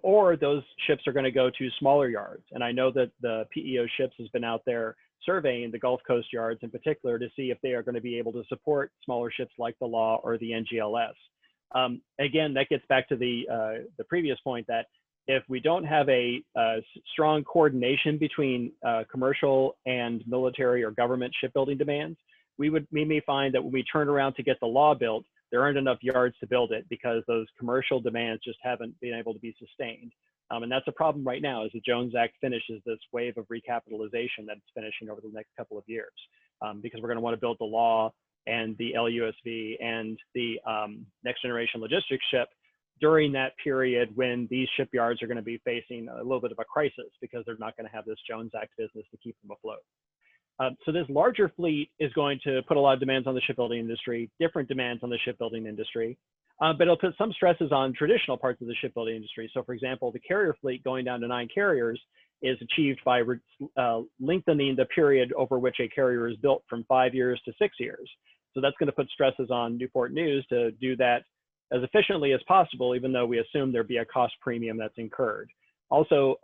Or those ships are going to go to smaller yards. And I know that the PEO ships has been out there surveying the Gulf Coast yards in particular to see if they are going to be able to support smaller ships like the Law or the NGLS. Again, that gets back to the previous point that if we don't have a strong coordination between commercial and military or government shipbuilding demands, we may find that when we turn around to get the Law built, there aren't enough yards to build it because those commercial demands just haven't been able to be sustained. And that's a problem right now as the Jones Act finishes this wave of recapitalization that's finishing over the next couple of years. Because we're going to want to build the Law and the LUSV and the next generation logistics ship during that period when these shipyards are going to be facing a little bit of a crisis because they're not going to have this Jones Act business to keep them afloat. So this larger fleet is going to put a lot of demands on the shipbuilding industry, different demands on the shipbuilding industry, but it'll put some stresses on traditional parts of the shipbuilding industry. So for example, the carrier fleet going down to 9 carriers is achieved by lengthening the period over which a carrier is built from 5 years to 6 years. So that's going to put stresses on Newport News to do that as efficiently as possible, even though we assume there'd be a cost premium that's incurred. Also,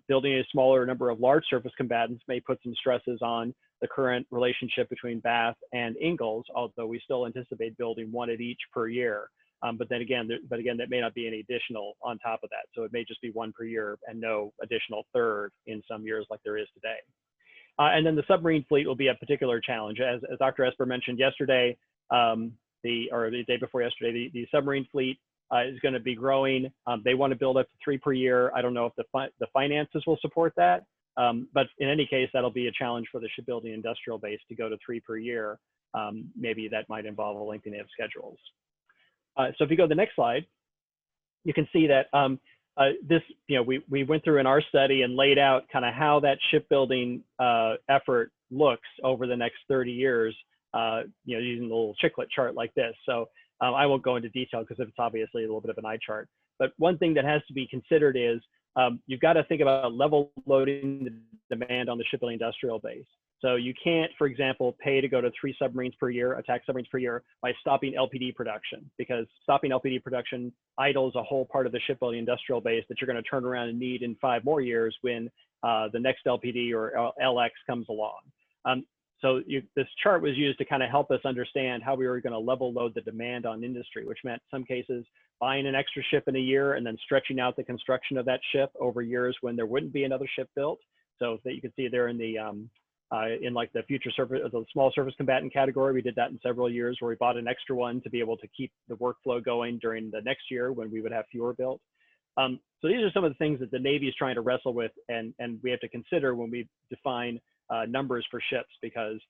building a smaller number of large surface combatants may put some stresses on the current relationship between Bath and Ingalls, although we still anticipate building one at each per year. But again, that may not be any additional on top of that. So it may just be one per year and no additional third in some years like there is today. And then the submarine fleet will be a particular challenge. As Dr. Esper mentioned yesterday, or the day before yesterday, the submarine fleet is going to be growing. They want to build up to 3 per year. I don't know if the finances will support that, but in any case, that'll be a challenge for the shipbuilding industrial base to go to 3 per year. Maybe that might involve a lengthening of schedules. So if you go to the next slide, you can see that we went through in our study and laid out kind of how that shipbuilding effort looks over the next 30 years, using a little chiclet chart like this. So I won't go into detail because it's obviously a little bit of an eye chart. But one thing that has to be considered is you've got to think about level loading the demand on the shipbuilding industrial base. So you can't, for example, pay to go to 3 submarines per year, attack submarines per year, by stopping LPD production, because stopping LPD production idles a whole part of the shipbuilding industrial base that you're going to turn around and need in 5 more years when the next LPD or LX comes along. So this chart was used to kind of help us understand how we were going to level load the demand on industry, which meant in some cases buying an extra ship in a year and then stretching out the construction of that ship over years when there wouldn't be another ship built. So that you can see there in the in like the future surface, the small surface combatant category, we did that in several years where we bought an extra one to be able to keep the workflow going during the next year when we would have fewer built. So these are some of the things that the Navy is trying to wrestle with, and we have to consider when we define numbers for ships, because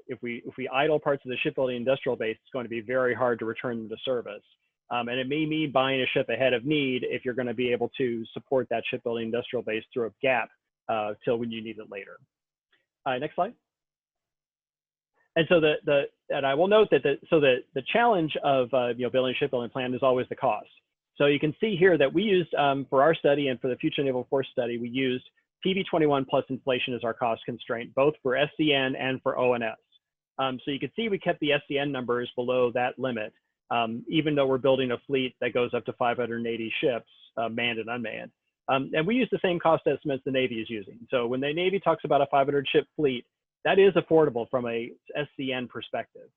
if we idle parts of the shipbuilding industrial base, it's going to be very hard to return them to service. And it may mean buying a ship ahead of need if you're going to be able to support that shipbuilding industrial base through a gap till when you need it later. Next slide. And so and I will note that the challenge of building a shipbuilding plan is always the cost. So you can see here that we used for our study and for the Future Naval Force study, we used PV21 plus inflation as our cost constraint, both for SCN and for ONS. So you can see we kept the SCN numbers below that limit, even though we're building a fleet that goes up to 580 ships, manned and unmanned. And we use the same cost estimates the Navy is using. So when the Navy talks about a 500 ship fleet, that is affordable from a SCN perspective.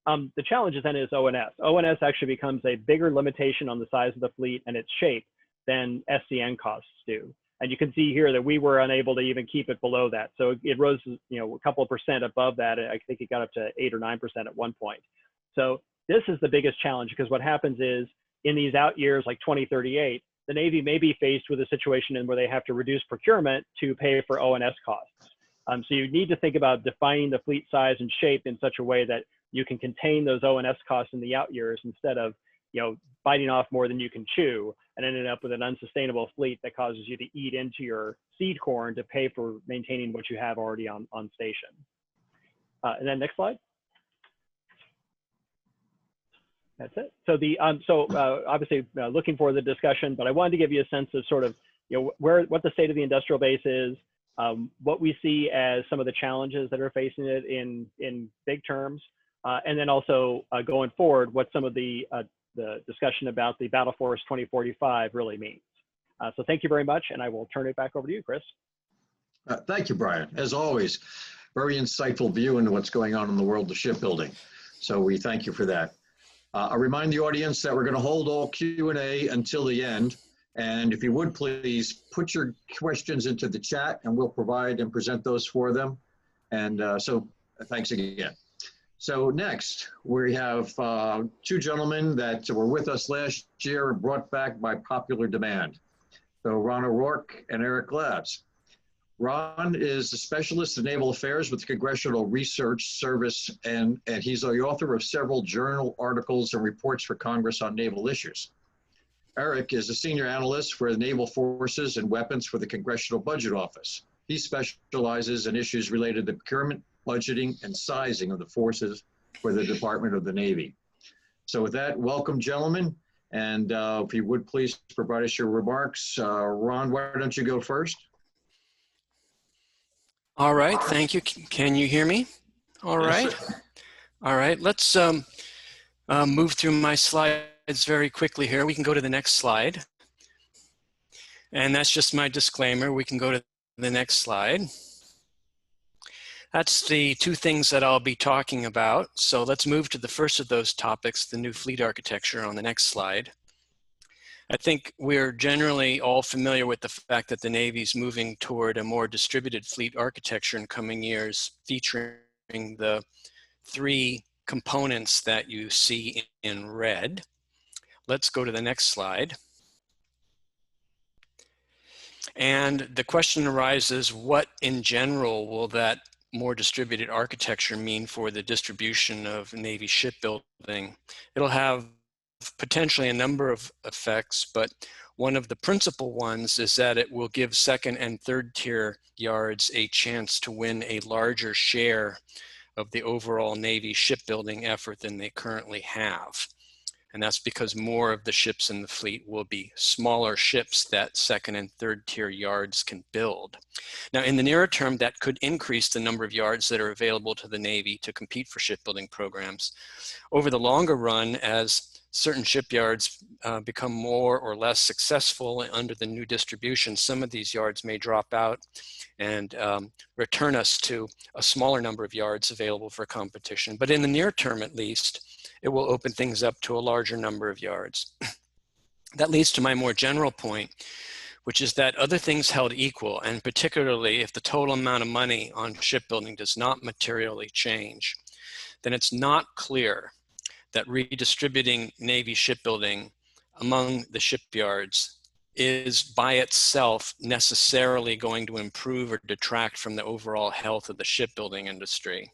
The challenge then is ONS. ONS actually becomes a bigger limitation on the size of the fleet and its shape than SCN costs do. And you can see here that we were unable to even keep it below that. So it rose, a couple of percent above that. I think it got up to 8 or 9% at one point. So this is the biggest challenge, because what happens is in these out years, like 2038, the Navy may be faced with a situation in where they have to reduce procurement to pay for ONS costs. So you need to think about defining the fleet size and shape in such a way that you can contain those ONS costs in the out years instead of, biting off more than you can chew and ending up with an unsustainable fleet that causes you to eat into your seed corn to pay for maintaining what you have already on station. And then next slide. That's it. So obviously looking for the discussion, but I wanted to give you a sense of sort of, what the state of the industrial base is, what we see as some of the challenges that are facing it in big terms, and then also going forward, what some of the discussion about the Battle Force 2045 really means. So thank you very much, and I will turn it back over to you, Chris. Thank you, Brian. As always, very insightful view into what's going on in the world of shipbuilding. So we thank you for that. I remind the audience that we're going to hold all Q&A until the end. And if you would please put your questions into the chat and we'll provide and present those for them. And so thanks again. So next we have two gentlemen that were with us last year and brought back by popular demand. So Ron O'Rourke and Eric Glass. Ron is a specialist in naval affairs with the Congressional Research Service, and he's the author of several journal articles and reports for Congress on naval issues. Eric is a senior analyst for the Naval Forces and Weapons for the Congressional Budget Office. He specializes in issues related to procurement, budgeting, and sizing of the forces for the Department of the Navy. So with that, welcome, gentlemen. And if you would please provide us your remarks. Ron, why don't you go first? All right, thank you. Can you hear me? All right. Yes, All right, let's move through my slides very quickly here. We can go to the next slide. And that's just my disclaimer. We can go to the next slide. That's the two things that I'll be talking about. So let's move to the first of those topics, the new fleet architecture, on the next slide. I think we're generally all familiar with the fact that the Navy's moving toward a more distributed fleet architecture in coming years, featuring the three components that you see in red. Let's go to the next slide. And the question arises, what in general will that more distributed architecture mean for the distribution of Navy shipbuilding? It'll have potentially a number of effects, but one of the principal ones is that it will give second and third tier yards a chance to win a larger share of the overall Navy shipbuilding effort than they currently have. And that's because more of the ships in the fleet will be smaller ships that second and third tier yards can build. Now, in the nearer term, that could increase the number of yards that are available to the Navy to compete for shipbuilding programs. Over the longer run, as certain shipyards become more or less successful under the new distribution, some of these yards may drop out and return us to a smaller number of yards available for competition. But in the near term, at least, it will open things up to a larger number of yards. That leads to my more general point, which is that other things held equal, and particularly if the total amount of money on shipbuilding does not materially change, then it's not clear that redistributing Navy shipbuilding among the shipyards is by itself necessarily going to improve or detract from the overall health of the shipbuilding industry.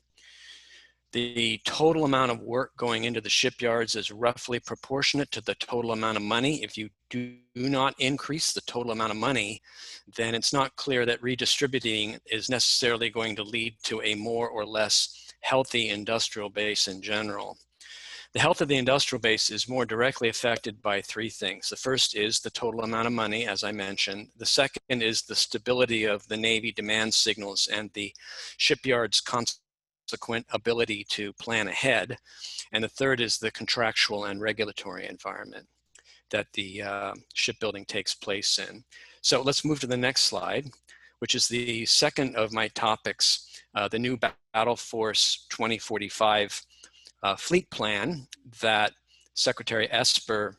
The total amount of work going into the shipyards is roughly proportionate to the total amount of money. If you do not increase the total amount of money, then it's not clear that redistributing is necessarily going to lead to a more or less healthy industrial base in general. The health of the industrial base is more directly affected by three things. The first is the total amount of money, as I mentioned. The second is the stability of the Navy demand signals and the shipyard's consequent ability to plan ahead. And the third is the contractual and regulatory environment that the shipbuilding takes place in. So let's move to the next slide, which is the second of my topics, the new Battle Force 2045 fleet plan that Secretary Esper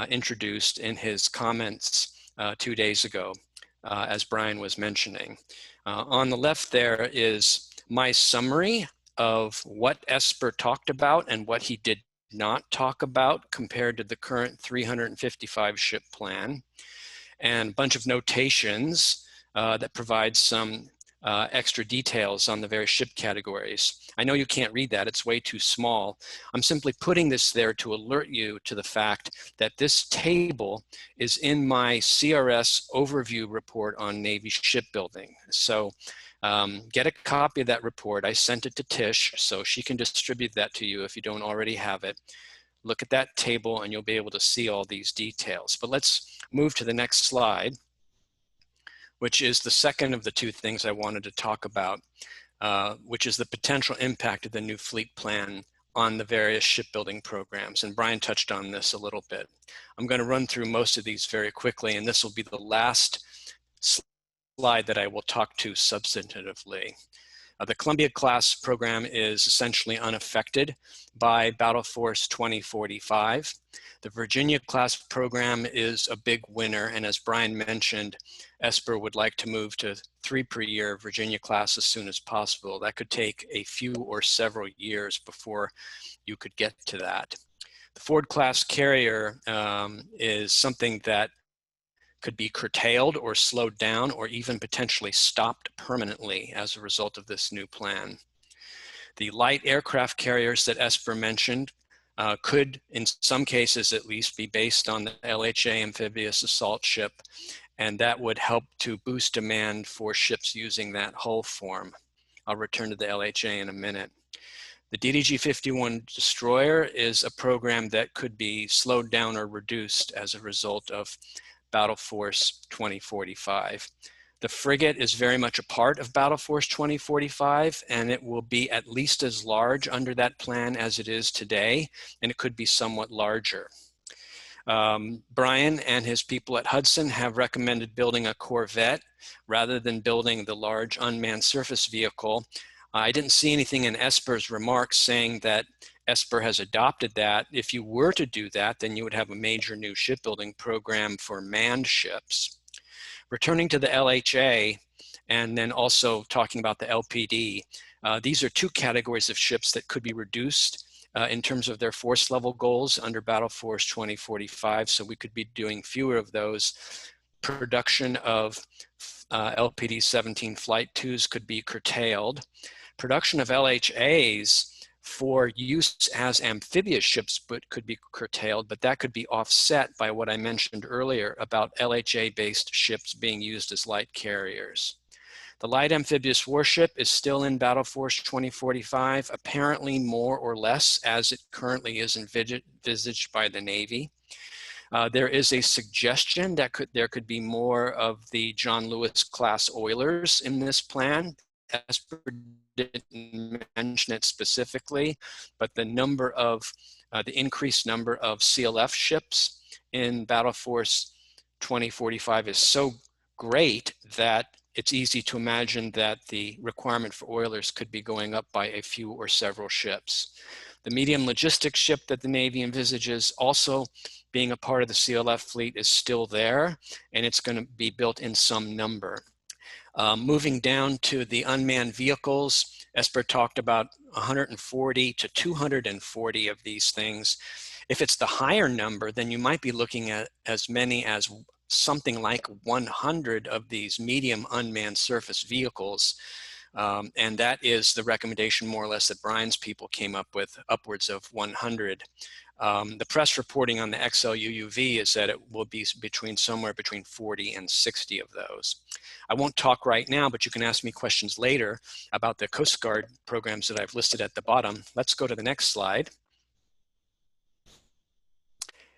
introduced in his comments 2 days ago, as Brian was mentioning. On the left there is my summary of what Esper talked about and what he did not talk about compared to the current 355 ship plan, and a bunch of notations that provide some extra details on the various ship categories. I know you can't read that, it's way too small. I'm simply putting this there to alert you to the fact that this table is in my CRS overview report on Navy shipbuilding. So get a copy of that report. I sent it to Tish, so she can distribute that to you if you don't already have it. look at that table and you'll be able to see all these details. But let's move to the next slide, which is the second of the two things I wanted to talk about, which is the potential impact of the new fleet plan on the various shipbuilding programs. And Bryan touched on this a little bit. I'm going to run through most of these very quickly, and this will be the last slide that I will talk to substantively. The Columbia-class program is essentially unaffected by Battle Force 2045. The Virginia-class program is a big winner, and as Bryan mentioned, ASSA would like to move to 3 per year Virginia-class as soon as possible. That could take a few or several years before you could get to that. The Ford-class carrier is something that could be curtailed or slowed down or even potentially stopped permanently as a result of this new plan. The light aircraft carriers that Esper mentioned could, in some cases at least, be based on the LHA amphibious assault ship, and that would help to boost demand for ships using that hull form. I'll return to the LHA in a minute. The DDG-51 destroyer is a program that could be slowed down or reduced as a result of Battle Force 2045. The frigate is very much a part of Battle Force 2045, and it will be at least as large under that plan as it is today, and it could be somewhat larger. Bryan and his people at Hudson have recommended building a corvette rather than building the large unmanned surface vehicle. I didn't see anything in Esper's remarks saying that Esper has adopted that. If you were to do that, then you would have a major new shipbuilding program for manned ships. Returning to the LHA, and then also talking about the LPD, these are two categories of ships that could be reduced in terms of their force level goals under Battle Force 2045, so we could be doing fewer of those. Production of LPD 17 Flight 2s could be curtailed. Production of LHAs for use as amphibious ships could be curtailed, but that could be offset by what I mentioned earlier about LHA-based ships being used as light carriers. The light amphibious warship is still in Battle Force 2045, apparently more or less as it currently is envisaged by the Navy. There is a suggestion that there could be more of the John Lewis class oilers in this plan. Esper didn't mention it specifically, but the number of the increased number of CLF ships in Battle Force 2045 is so great that it's easy to imagine that the requirement for oilers could be going up by a few or several ships. The medium logistics ship that the Navy envisages also being a part of the CLF fleet is still there, and it's going to be built in some number. Moving down to the unmanned vehicles, Esper talked about 140 to 240 of these things. If it's the higher number, then you might be looking at as many as something like 100 of these medium unmanned surface vehicles. And that is the recommendation more or less that Bryan's people came up with, upwards of 100. The press reporting on the XLUUV is that it will be somewhere between 40 and 60 of those. I won't talk right now, but you can ask me questions later about the Coast Guard programs that I've listed at the bottom. Let's go to the next slide.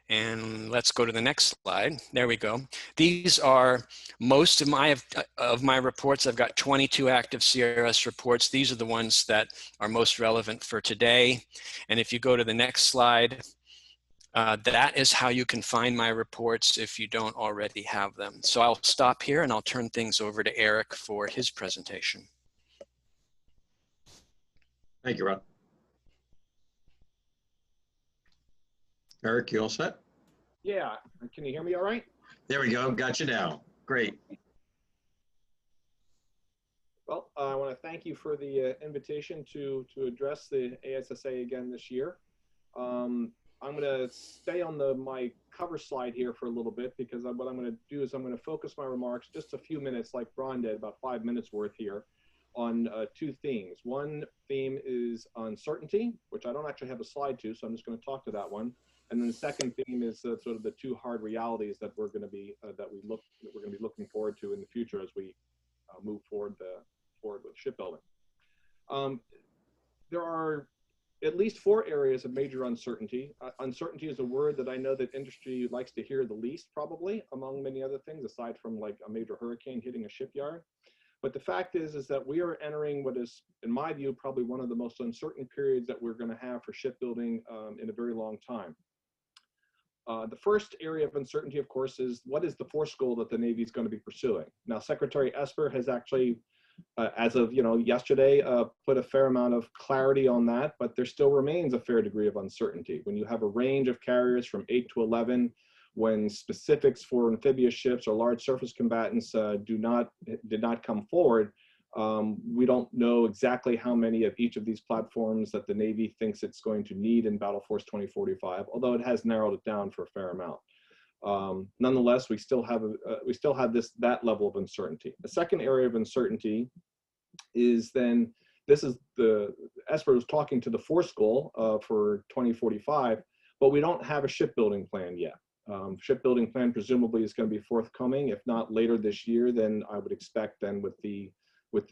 And let's go to the next slide. There we go. These are most of my reports. I've got 22 active CRS reports. These are the ones that are most relevant for today. And if you go to the next slide, that is how you can find my reports if you don't already have them. So I'll stop here and I'll turn things over to Eric for his presentation. Thank you, Ron. Eric, you all set? Yeah, can you hear me all right? There we go, got you now. Great. Well, I want to thank you for the invitation to address the ASSA again this year. I'm going to stay on my cover slide here for a little bit because what I'm going to do is I'm going to focus my remarks just a few minutes, like Bryan did, about 5 minutes worth here, on two themes. One theme is uncertainty, which I don't actually have a slide to, so I'm just going to talk to that one. And then the second theme is sort of the two hard realities that we're going to be looking forward to in the future as we move forward with shipbuilding. There are at least 4 areas of major uncertainty. Uncertainty is a word that I know that industry likes to hear the least, probably, among many other things, aside from like a major hurricane hitting a shipyard. But the fact is that we are entering what is, in my view, probably one of the most uncertain periods that we're going to have for shipbuilding in a very long time. The first area of uncertainty, of course, is what is the force goal that the Navy is going to be pursuing? Now, Secretary Esper has actually, as of yesterday, put a fair amount of clarity on that, but there still remains a fair degree of uncertainty. When you have a range of carriers from 8 to 11, when specifics for amphibious ships or large surface combatants did not come forward, we don't know exactly how many of each of these platforms that the Navy thinks it's going to need in Battle Force 2045, although it has narrowed it down for a fair amount. Nonetheless, we still have that level of uncertainty. The second area of uncertainty is then, Esper was talking to the force goal for 2045, but we don't have a shipbuilding plan yet. Shipbuilding plan presumably is going to be forthcoming, if not later this year, then I would expect then with the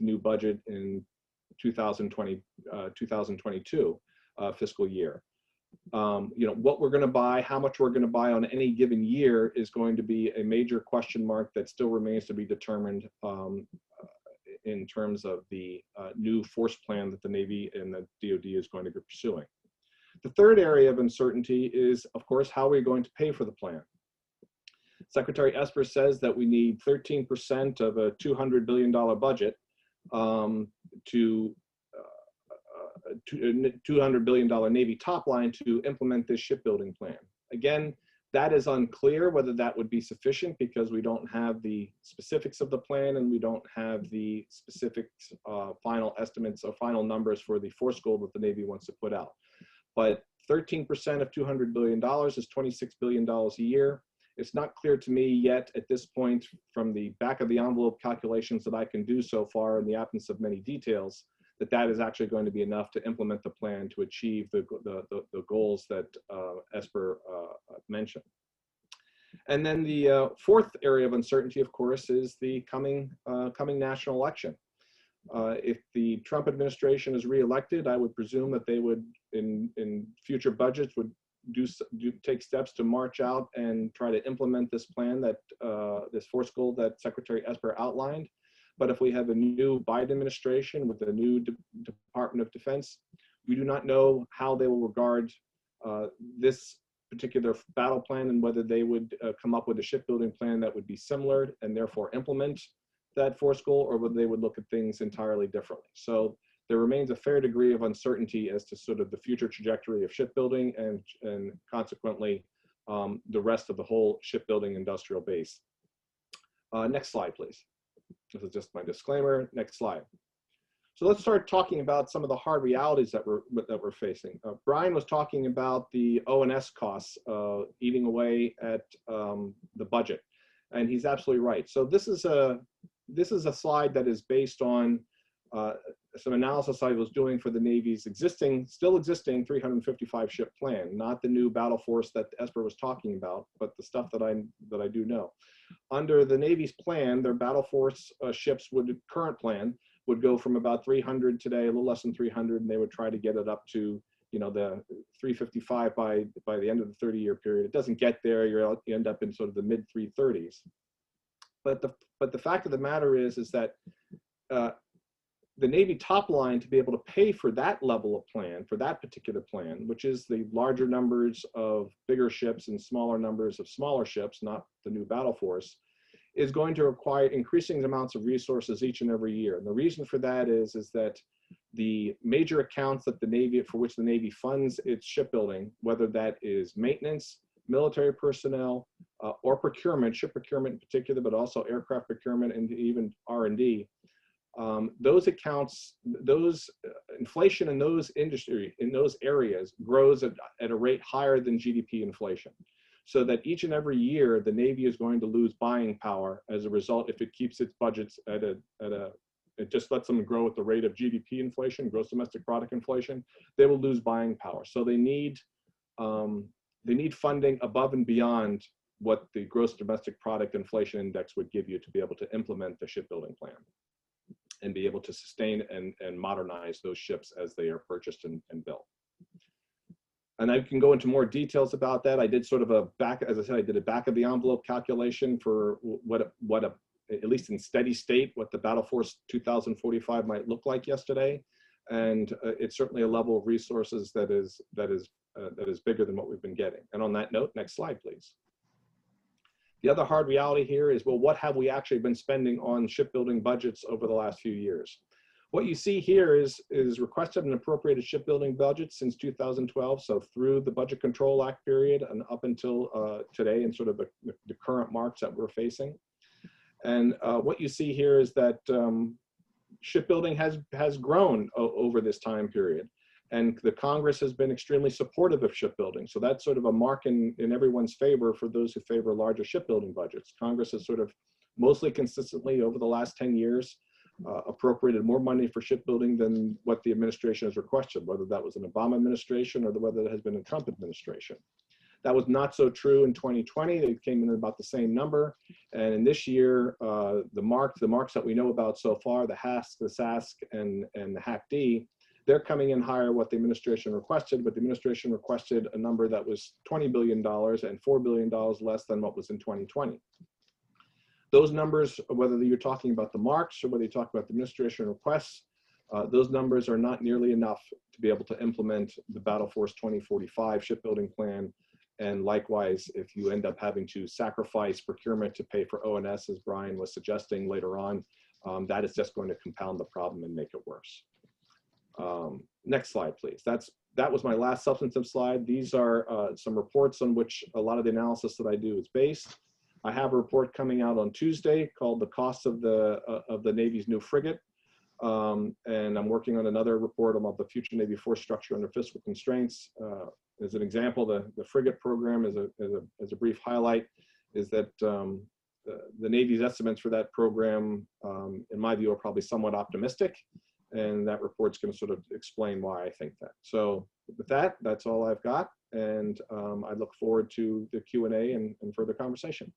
new budget in 2022 fiscal year. What we're going to buy, how much we're going to buy on any given year is going to be a major question mark that still remains to be determined in terms of the new force plan that the Navy and the DoD is going to be pursuing. The third area of uncertainty is, of course, how are we going to pay for the plan? Secretary Esper says that we need 13% of a $200 billion budget to $200 billion Navy top line to implement this shipbuilding plan. Again, that is unclear whether that would be sufficient because we don't have the specifics of the plan and we don't have the specific final estimates or final numbers for the force goal that the Navy wants to put out. But 13% of $200 billion is $26 billion a year. It's not clear to me yet at this point from the back of the envelope calculations that I can do so far in the absence of many details that that is actually going to be enough to implement the plan to achieve the goals that Esper mentioned. And then the fourth area of uncertainty, of course, is the coming national election. If the Trump administration is reelected, I would presume that they would, in future budgets, would take steps to march out and try to implement this plan that this force goal that Secretary Esper outlined. But if we have a new Biden administration with a new Department of Defense, we do not know how they will regard this particular battle plan and whether they would come up with a shipbuilding plan that would be similar and therefore implement that force goal, or whether they would look at things entirely differently. So there remains a fair degree of uncertainty as to sort of the future trajectory of shipbuilding and consequently the rest of the whole shipbuilding industrial base. Next slide, please. This is just my disclaimer. Next slide. So let's start talking about some of the hard realities that we're facing. Bryan was talking about the O&S costs eating away at the budget, and he's absolutely right. So this is a slide that is based on some analysis I was doing for the Navy's still existing 355 ship plan, not the new battle force that Esper was talking about, but the stuff that I do know. Under the Navy's plan, their battle force ships current plan would go from about 300 today, a little less than 300, and they would try to get it up to the 355 by the end of the 30-year period. It doesn't get there. You end up in sort of the mid 330s. But the fact of the matter is that the Navy top line to be able to pay for that level of plan, for that particular plan, which is the larger numbers of bigger ships and smaller numbers of smaller ships, not the new battle force, is going to require increasing amounts of resources each and every year. And the reason for that is that the major accounts that for which the Navy funds its shipbuilding, whether that is maintenance, military personnel, or procurement, ship procurement in particular, but also aircraft procurement and even R&D, those accounts, inflation in those areas grows at a rate higher than GDP inflation. So that each and every year, the Navy is going to lose buying power as a result if it keeps its budgets it just lets them grow at the rate of GDP inflation, gross domestic product inflation, they will lose buying power. So they need funding above and beyond what the gross domestic product inflation index would give you to be able to implement the shipbuilding plan and be able to sustain and modernize those ships as they are purchased and built. And I can go into more details about that. I did sort of a back, as I said, I did a back of the envelope calculation for at least in steady state, what the Battle Force 2045 might look like yesterday. And it's certainly a level of resources that is bigger than what we've been getting. And on that note, next slide, please. The other hard reality here is, well, what have we actually been spending on shipbuilding budgets over the last few years? What you see here is requested and appropriated shipbuilding budgets since 2012, so through the Budget Control Act period and up until today, and sort of the current marks that we're facing. And what you see here is that shipbuilding has grown over this time period, and the Congress has been extremely supportive of shipbuilding. So that's sort of a mark in everyone's favor for those who favor larger shipbuilding budgets. Congress has sort of mostly consistently over the last 10 years appropriated more money for shipbuilding than what the administration has requested, whether that was an Obama administration or whether it has been a Trump administration. That was not so true in 2020. It came in about the same number. And in this year, the marks that we know about so far, the HASC, the SASC, and the HAC-D, they're coming in higher what the administration requested, but the administration requested a number that was $20 billion and $4 billion less than what was in 2020. Those numbers, whether you're talking about the marks or whether you talk about the administration requests, those numbers are not nearly enough to be able to implement the Battle Force 2045 shipbuilding plan. And likewise, if you end up having to sacrifice procurement to pay for O&S, as Bryan was suggesting later on, that is just going to compound the problem and make it worse. Next slide, please. That was my last substantive slide. These are some reports on which a lot of the analysis that I do is based. I have a report coming out on Tuesday called "The Cost of the Navy's New Frigate," and I'm working on another report about the future Navy force structure under fiscal constraints. As an example, the frigate program, as a brief highlight, is that the Navy's estimates for that program, in my view, are probably somewhat optimistic, and that report's going to sort of explain why I think that. So with that, that's all I've got, and I look forward to the Q&A and further conversation.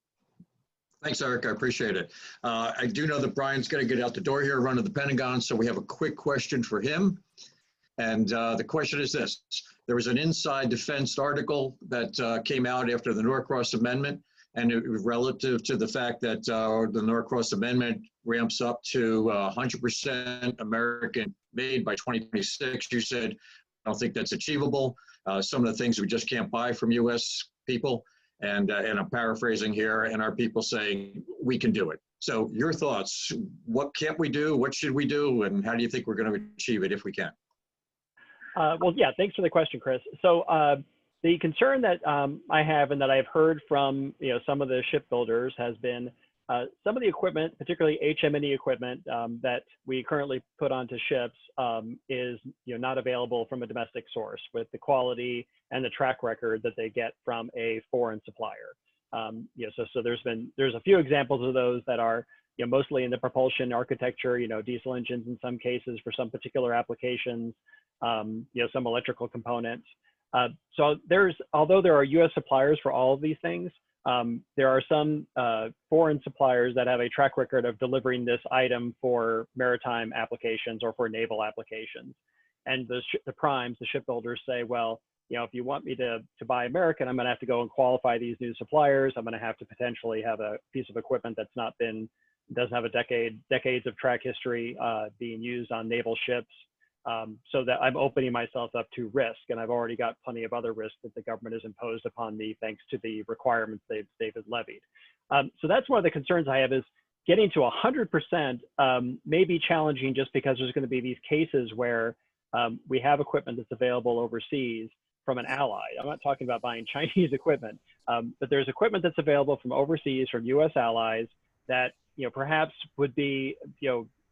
Thanks, Eric. I appreciate it. I do know that Bryan's going to get out the door here, run to the Pentagon, so we have a quick question for him. And the question is this. There was an Inside Defense article that came out after the Norcross Amendment, and it was relative to the fact that the Norcross Amendment ramps up to 100% American made by 2026. You said, I don't think that's achievable. Some of the things we just can't buy from U.S. people. And I'm paraphrasing here, and our people saying, we can do it. So your thoughts, what can't we do? What should we do? And how do you think we're going to achieve it if we can? Well, yeah, thanks for the question, Chris. So the concern that I have and that I've heard from some of the shipbuilders has been some of the equipment, particularly HM&E equipment that we currently put onto ships is not available from a domestic source with the quality and the track record that they get from a foreign supplier. So there's a few examples of those that are mostly in the propulsion architecture, diesel engines in some cases for some particular applications, some electrical components. So although there are U.S. suppliers for all of these things, there are some foreign suppliers that have a track record of delivering this item for maritime applications or for naval applications. And the primes, the shipbuilders say, well, if you want me to buy American, I'm going to have to go and qualify these new suppliers. I'm going to have to potentially have a piece of equipment that's doesn't have decades of track history being used on naval ships. So that I'm opening myself up to risk, and I've already got plenty of other risks that the government has imposed upon me thanks to the requirements they've levied. So that's one of the concerns I have, is getting to 100% may be challenging just because there's going to be these cases where we have equipment that's available overseas from an ally. I'm not talking about buying Chinese equipment, but there's equipment that's available from overseas from U.S. allies that perhaps would be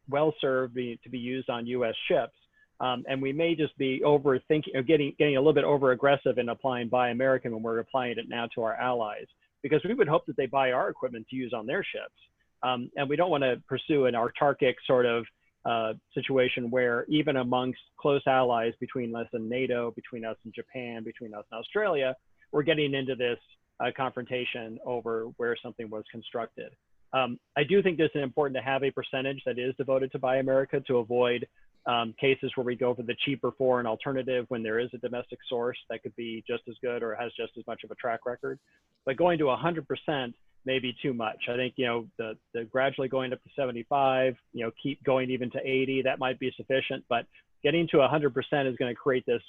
well served to be used on U.S. ships. And we may just be overthinking, or getting a little bit over aggressive in applying Buy American when we're applying it now to our allies, because we would hope that they buy our equipment to use on their ships. And we don't want to pursue an autarkic sort of situation where even amongst close allies between us and NATO, between us and Japan, between us and Australia, we're getting into this confrontation over where something was constructed. I do think it's important to have a percentage that is devoted to Buy America to avoid cases where we go for the cheaper foreign alternative when there is a domestic source that could be just as good or has just as much of a track record. But going to 100% may be too much. I think, the gradually going up to 75, keep going even to 80, that might be sufficient, but getting to 100% is going to create this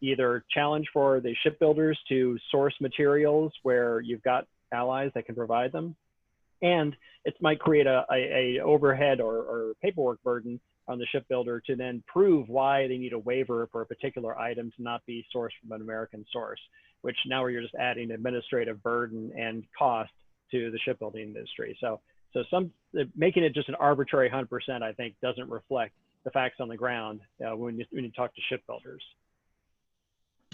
either challenge for the shipbuilders to source materials where you've got allies that can provide them, and it might create a overhead or paperwork burden on the shipbuilder to then prove why they need a waiver for a particular item to not be sourced from an American source, which now you're just adding administrative burden and cost to the shipbuilding industry. So making it just an arbitrary 100%, I think, doesn't reflect the facts on the ground when you talk to shipbuilders.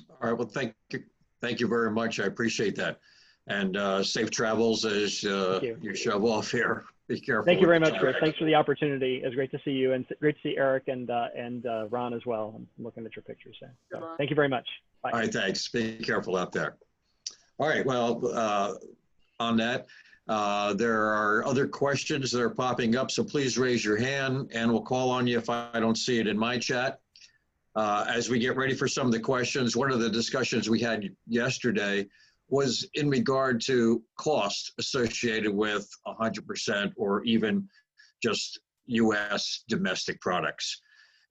All right, well, thank you very much. I appreciate that. And safe travels as you shove off here. Be careful. Thank you very much, Chris. Thanks for the opportunity. It was great to see you, and great to see Eric and Ron as well. I'm looking at your pictures. So thank you very much. Bye. All right, thanks. Be careful out there. All right, well, on that, there are other questions that are popping up, so please raise your hand and we'll call on you if I don't see it in my chat. As we get ready for some of the questions, one of the discussions we had yesterday was in regard to cost associated with 100% or even just U.S. domestic products.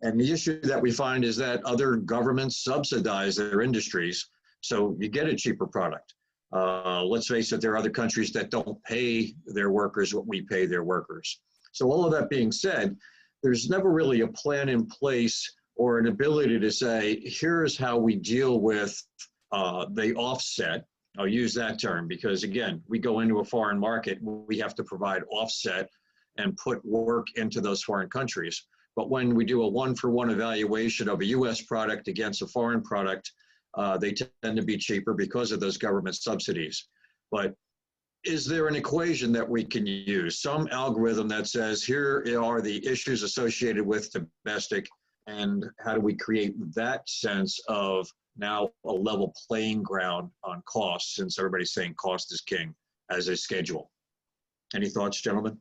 And the issue that we find is that other governments subsidize their industries, so you get a cheaper product. Let's face it, there are other countries that don't pay their workers what we pay their workers. So all of that being said, there's never really a plan in place or an ability to say, here's how we deal with the offset. I'll use that term because, again, we go into a foreign market, we have to provide offset and put work into those foreign countries. But when we do a one-for-one evaluation of a U.S. product against a foreign product, they tend to be cheaper because of those government subsidies. But is there an equation that we can use, some algorithm that says, here are the issues associated with domestic, and how do we create that sense of now a level playing ground on cost, since everybody's saying cost is king, as a schedule? Any thoughts, gentlemen?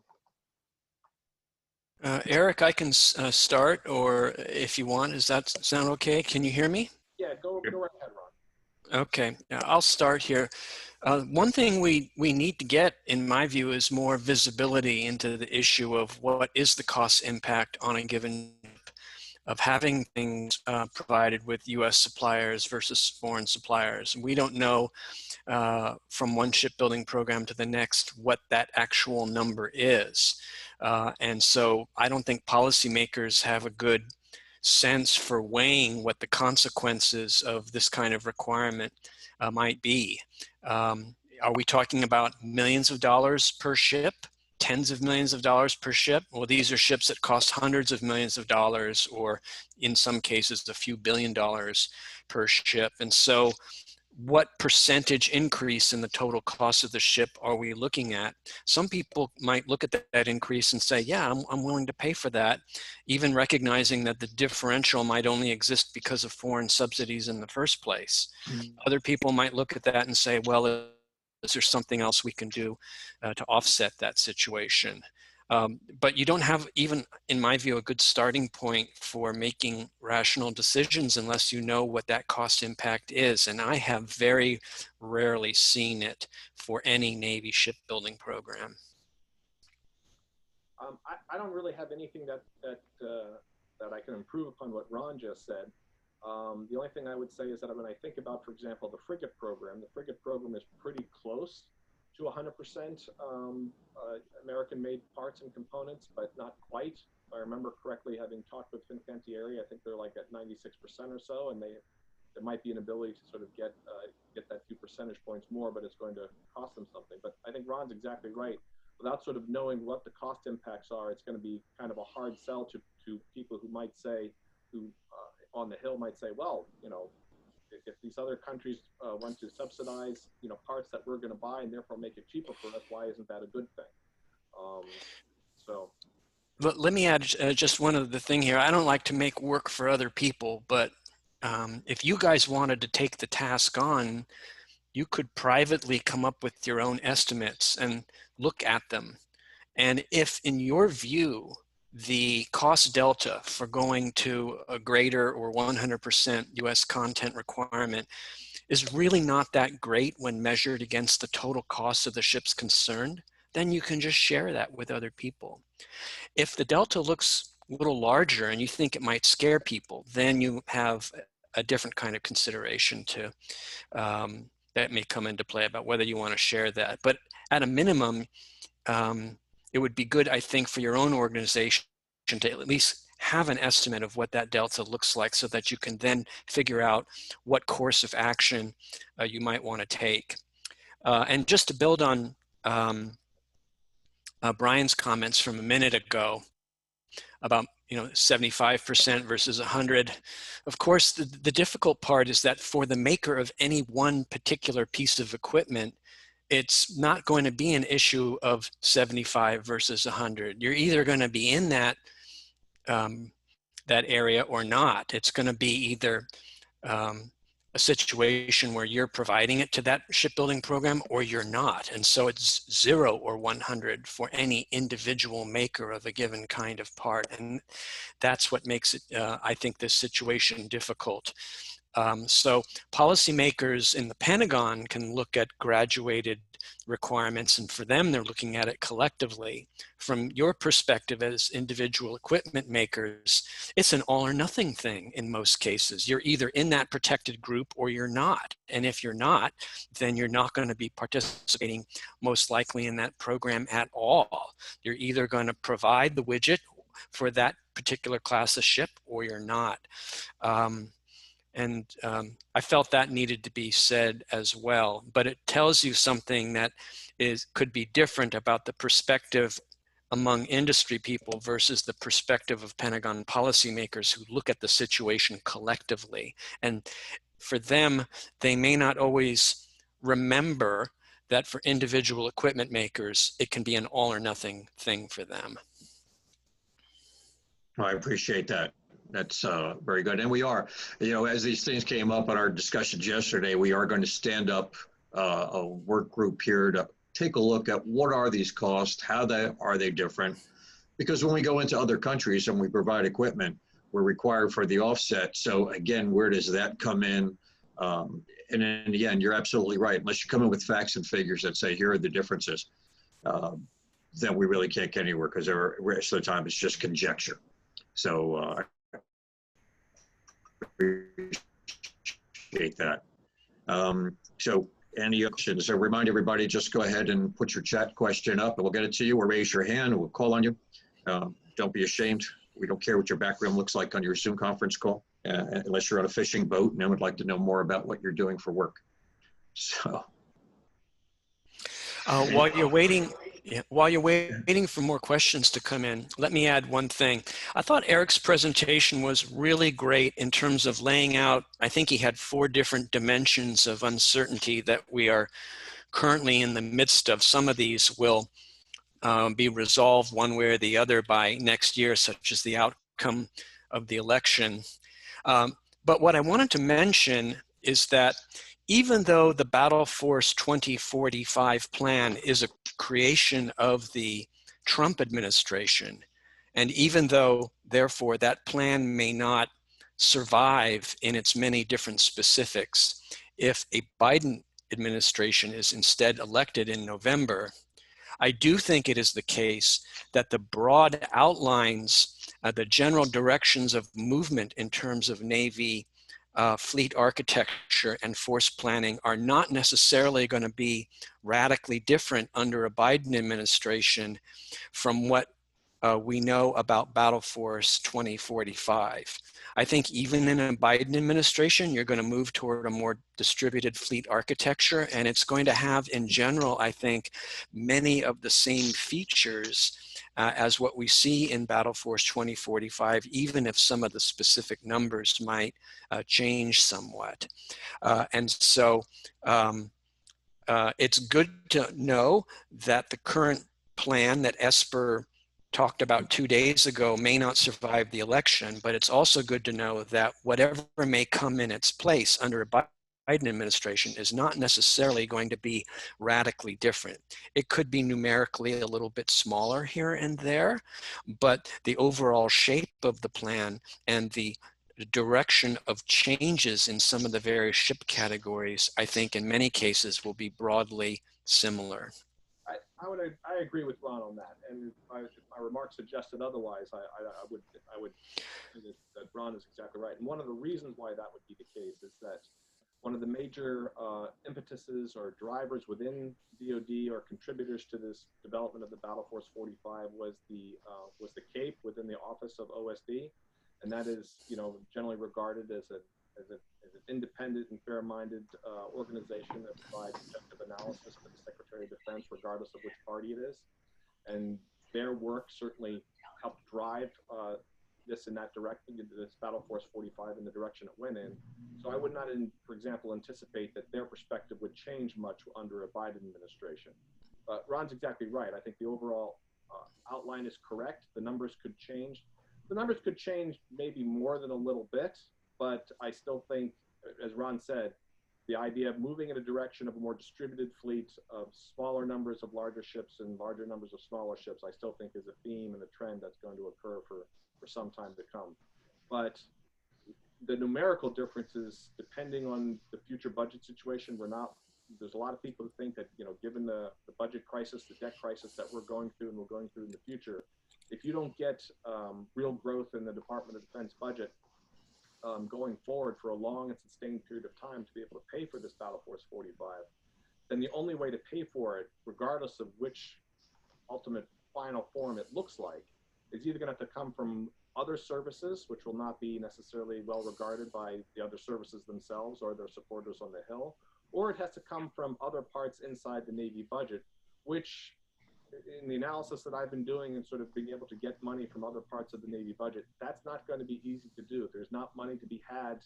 Eric, I can start, or if you want, does that sound okay? Can you hear me? Yeah, go right ahead, Ron. Okay, I'll start here. One thing we need to get, in my view, is more visibility into the issue of what is the cost impact on a given of having things provided with U.S. suppliers versus foreign suppliers. We don't know from one shipbuilding program to the next what that actual number is. And so I don't think policymakers have a good sense for weighing what the consequences of this kind of requirement might be. Are we talking about millions of dollars per ship? Tens of millions of dollars per ship? Well, these are ships that cost hundreds of millions of dollars, or in some cases, a few $1 billion per ship. And so what percentage increase in the total cost of the ship are we looking at? Some people might look at that increase and say, yeah, I'm willing to pay for that, even recognizing that the differential might only exist because of foreign subsidies in the first place. Other people might look at that and say, well, is there something else we can do to offset that situation? But you don't have, even in my view, a good starting point for making rational decisions unless you know what that cost impact is. And I have very rarely seen it for any Navy shipbuilding program. I don't really have anything that I can improve upon what Ron just said. The only thing I would say is that when I think about, for example, the frigate program is pretty close to 100% American-made parts and components, but not quite. If I remember correctly, having talked with Fincantieri, I think they're like at 96% or so, and there might be an ability to sort of get that few percentage points more, but it's going to cost them something. But I think Ron's exactly right. Without sort of knowing what the cost impacts are, it's going to be kind of a hard sell to people who might say, on the Hill might say, well, if these other countries want to subsidize, parts that we're going to buy and therefore make it cheaper for us, why isn't that a good thing? But let me add just one other thing here. I don't like to make work for other people, but if you guys wanted to take the task on, you could privately come up with your own estimates and look at them. And if, in your view, the cost delta for going to a greater or 100% US content requirement is really not that great when measured against the total cost of the ships concerned, then you can just share that with other people. If the delta looks a little larger and you think it might scare people, then you have a different kind of consideration to that may come into play about whether you want to share that. But at a minimum, it would be good, I think, for your own organization to at least have an estimate of what that delta looks like so that you can then figure out what course of action you might want to take. And just to build on Bryan's comments from a minute ago about 75% versus 100. Of course, the difficult part is that for the maker of any one particular piece of equipment, it's not going to be an issue of 75 versus 100. You're either going to be in that that area or not. It's going to be either a situation where you're providing it to that shipbuilding program or you're not. And so it's 0 or 100 for any individual maker of a given kind of part. And that's what makes it, I think, this situation difficult. So policymakers in the Pentagon can look at graduated requirements, and for them, they're looking at it collectively. From your perspective as individual equipment makers, it's an all or nothing thing in most cases. You're either in that protected group or you're not. And if you're not, then you're not going to be participating most likely in that program at all. You're either going to provide the widget for that particular class of ship or you're not. And I felt that needed to be said as well, but it tells you something that could be different about the perspective among industry people versus the perspective of Pentagon policymakers who look at the situation collectively. And for them, they may not always remember that for individual equipment makers, it can be an all or nothing thing for them. I appreciate that. That's very good. And we are, as these things came up in our discussions yesterday, we are going to stand up a work group here to take a look at what are these costs, how are they different? Because when we go into other countries and we provide equipment, we're required for the offset. So again, where does that come in? And then again, you're absolutely right. Unless you come in with facts and figures that say, here are the differences, then we really can't get anywhere because the rest of the time it's just conjecture. So appreciate that. So any questions? So remind everybody, just go ahead and put your chat question up and we'll get it to you, or raise your hand and we'll call on you. Don't be ashamed. We don't care what your background looks like on your Zoom conference call, unless you're on a fishing boat and then would like to know more about what you're doing for work. So. While you're waiting for more questions to come in, let me add one thing. I thought Eric's presentation was really great in terms of laying out, I think he had 4 different dimensions of uncertainty that we are currently in the midst of. Some of these will be resolved one way or the other by next year, such as the outcome of the election. But what I wanted to mention is that even though the Battle Force 2045 plan is a creation of the Trump administration, and even though, therefore, that plan may not survive in its many different specifics, if a Biden administration is instead elected in November, I do think it is the case that the broad outlines, the general directions of movement in terms of Navy fleet architecture and force planning are not necessarily going to be radically different under a Biden administration from what we know about Battle Force 2045. I think even in a Biden administration, you're going to move toward a more distributed fleet architecture, and it's going to have, in general, I think, many of the same features as what we see in Battle Force 2045, even if some of the specific numbers might change somewhat. And so it's good to know that the current plan that Esper talked about 2 days ago may not survive the election, but it's also good to know that whatever may come in its place under a Biden Biden administration is not necessarily going to be radically different. It could be numerically a little bit smaller here and there, but the overall shape of the plan and the direction of changes in some of the various ship categories, I think in many cases will be broadly similar. I agree with Ron on that, and if my remarks suggested otherwise, I would say that Ron is exactly right. And one of the reasons why that would be the case is that one of the major impetuses or drivers within DoD or contributors to this development of the Battle Force 45 was the CAPE within the Office of OSD, and that is, you know, generally regarded as an independent and fair-minded organization that provides objective analysis to the Secretary of Defense, regardless of which party it is. And their work certainly helped drive this in that direction, this Battle Force 45 in the direction it went in. So I would not, for example, anticipate that their perspective would change much under a Biden administration. But Ron's exactly right. I think the overall outline is correct. The numbers could change. The numbers could change maybe more than a little bit, but I still think, as Ron said, the idea of moving in a direction of a more distributed fleet of smaller numbers of larger ships and larger numbers of smaller ships, I still think is a theme and a trend that's going to occur for some time to come. But the numerical differences, depending on the future budget situation, there's a lot of people who think that, you know, given the budget crisis, the debt crisis that we're going through and we're going through in the future, if you don't get real growth in the Department of Defense budget going forward for a long and sustained period of time to be able to pay for this Battle Force 45, then the only way to pay for it, regardless of which ultimate final form it looks like, is either going to have to come from other services, which will not be necessarily well regarded by the other services themselves or their supporters on the Hill, or it has to come from other parts inside the Navy budget, which in the analysis that I've been doing and sort of being able to get money from other parts of the Navy budget, that's not going to be easy to do. There's not money to be had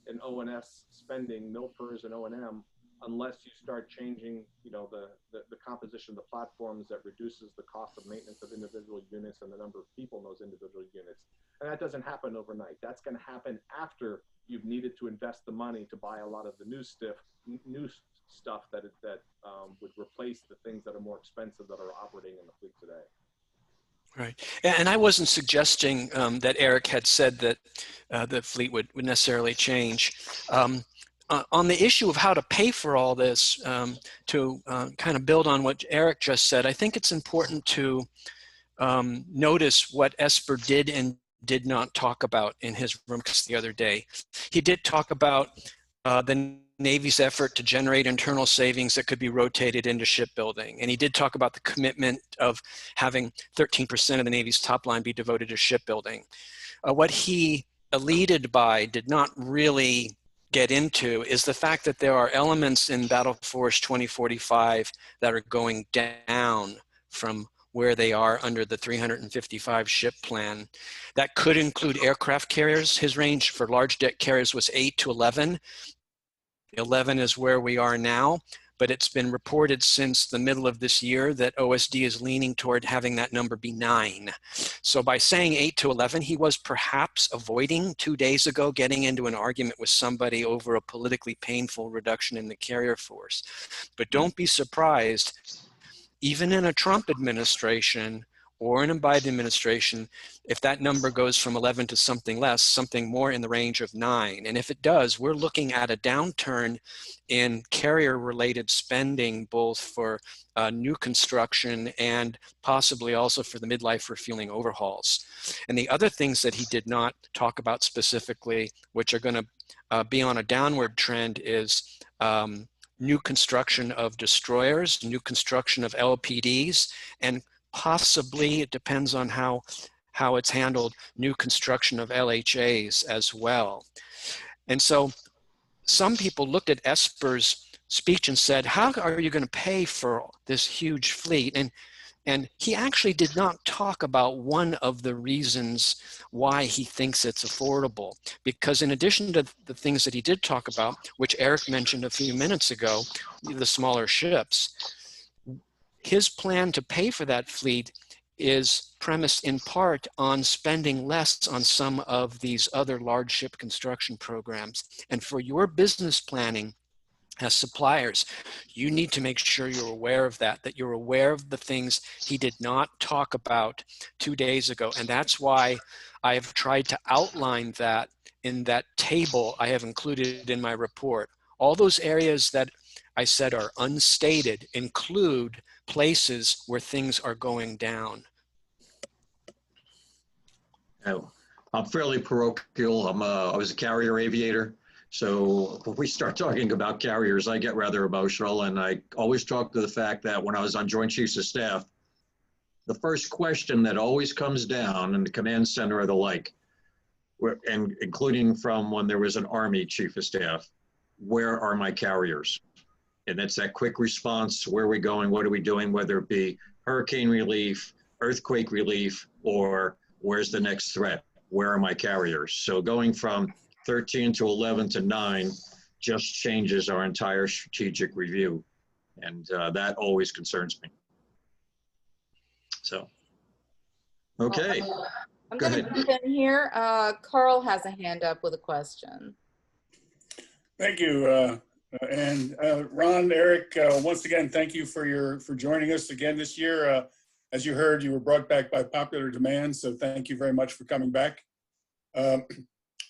in O&S spending, MILPERS and O&M, unless you start changing, you know, the composition of the platforms that reduces the cost of maintenance of individual units and the number of people in those individual units. And that doesn't happen overnight. That's going to happen after you've needed to invest the money to buy a lot of the new stuff that would replace the things that are more expensive that are operating in the fleet today. Right. And I wasn't suggesting that Eric had said that the fleet would necessarily change. On the issue of how to pay for all this, to kind of build on what Eric just said, I think it's important to notice what Esper did and did not talk about in his remarks the other day. He did talk about the Navy's effort to generate internal savings that could be rotated into shipbuilding. And he did talk about the commitment of having 13% of the Navy's top line be devoted to shipbuilding. What he eluded by, did not really get into, is the fact that there are elements in Battle Force 2045 that are going down from where they are under the 355 ship plan. That could include aircraft carriers. His range for large deck carriers was 8 to 11. 11 is where we are now, but it's been reported since the middle of this year that OSD is leaning toward having that number be 9. So by saying 8 to 11, he was perhaps avoiding 2 days ago getting into an argument with somebody over a politically painful reduction in the carrier force. But don't be surprised, even in a Trump administration or in a Biden administration, if that number goes from 11 to something less, something more in the range of 9. And if it does, we're looking at a downturn in carrier-related spending, both for new construction and possibly also for the midlife refueling overhauls. And the other things that he did not talk about specifically, which are going to be on a downward trend, is new construction of destroyers, new construction of LPDs, and possibly, it depends on how it's handled, new construction of LHAs as well. And so some people looked at Esper's speech and said, how are you going to pay for this huge fleet? And he actually did not talk about one of the reasons why he thinks it's affordable. Because in addition to the things that he did talk about, which Eric mentioned a few minutes ago, the smaller ships, his plan to pay for that fleet is premised in part on spending less on some of these other large ship construction programs. And for your business planning, as suppliers, you need to make sure you're aware of that you're aware of the things he did not talk about 2 days ago. And that's why I have tried to outline that in that table I have included in my report. All those areas that I said are unstated include places where things are going down. Now, I'm fairly parochial. I was a carrier aviator. So if we start talking about carriers, I get rather emotional. And I always talk to the fact that when I was on Joint Chiefs of Staff, the first question that always comes down in the command center or the like, and including from when there was an Army Chief of Staff, where are my carriers? And it's that quick response, where are we going, what are we doing, whether it be hurricane relief, earthquake relief, or where's the next threat? Where are my carriers? So going from 13 to 11 to 9 just changes our entire strategic review. And that always concerns me. So, okay. I'm Go going ahead. to jump in here. Carl has a hand up with a question. Thank you. And Ron, Eric, once again, thank you for joining us again this year. As you heard, you were brought back by popular demand, so thank you very much for coming back.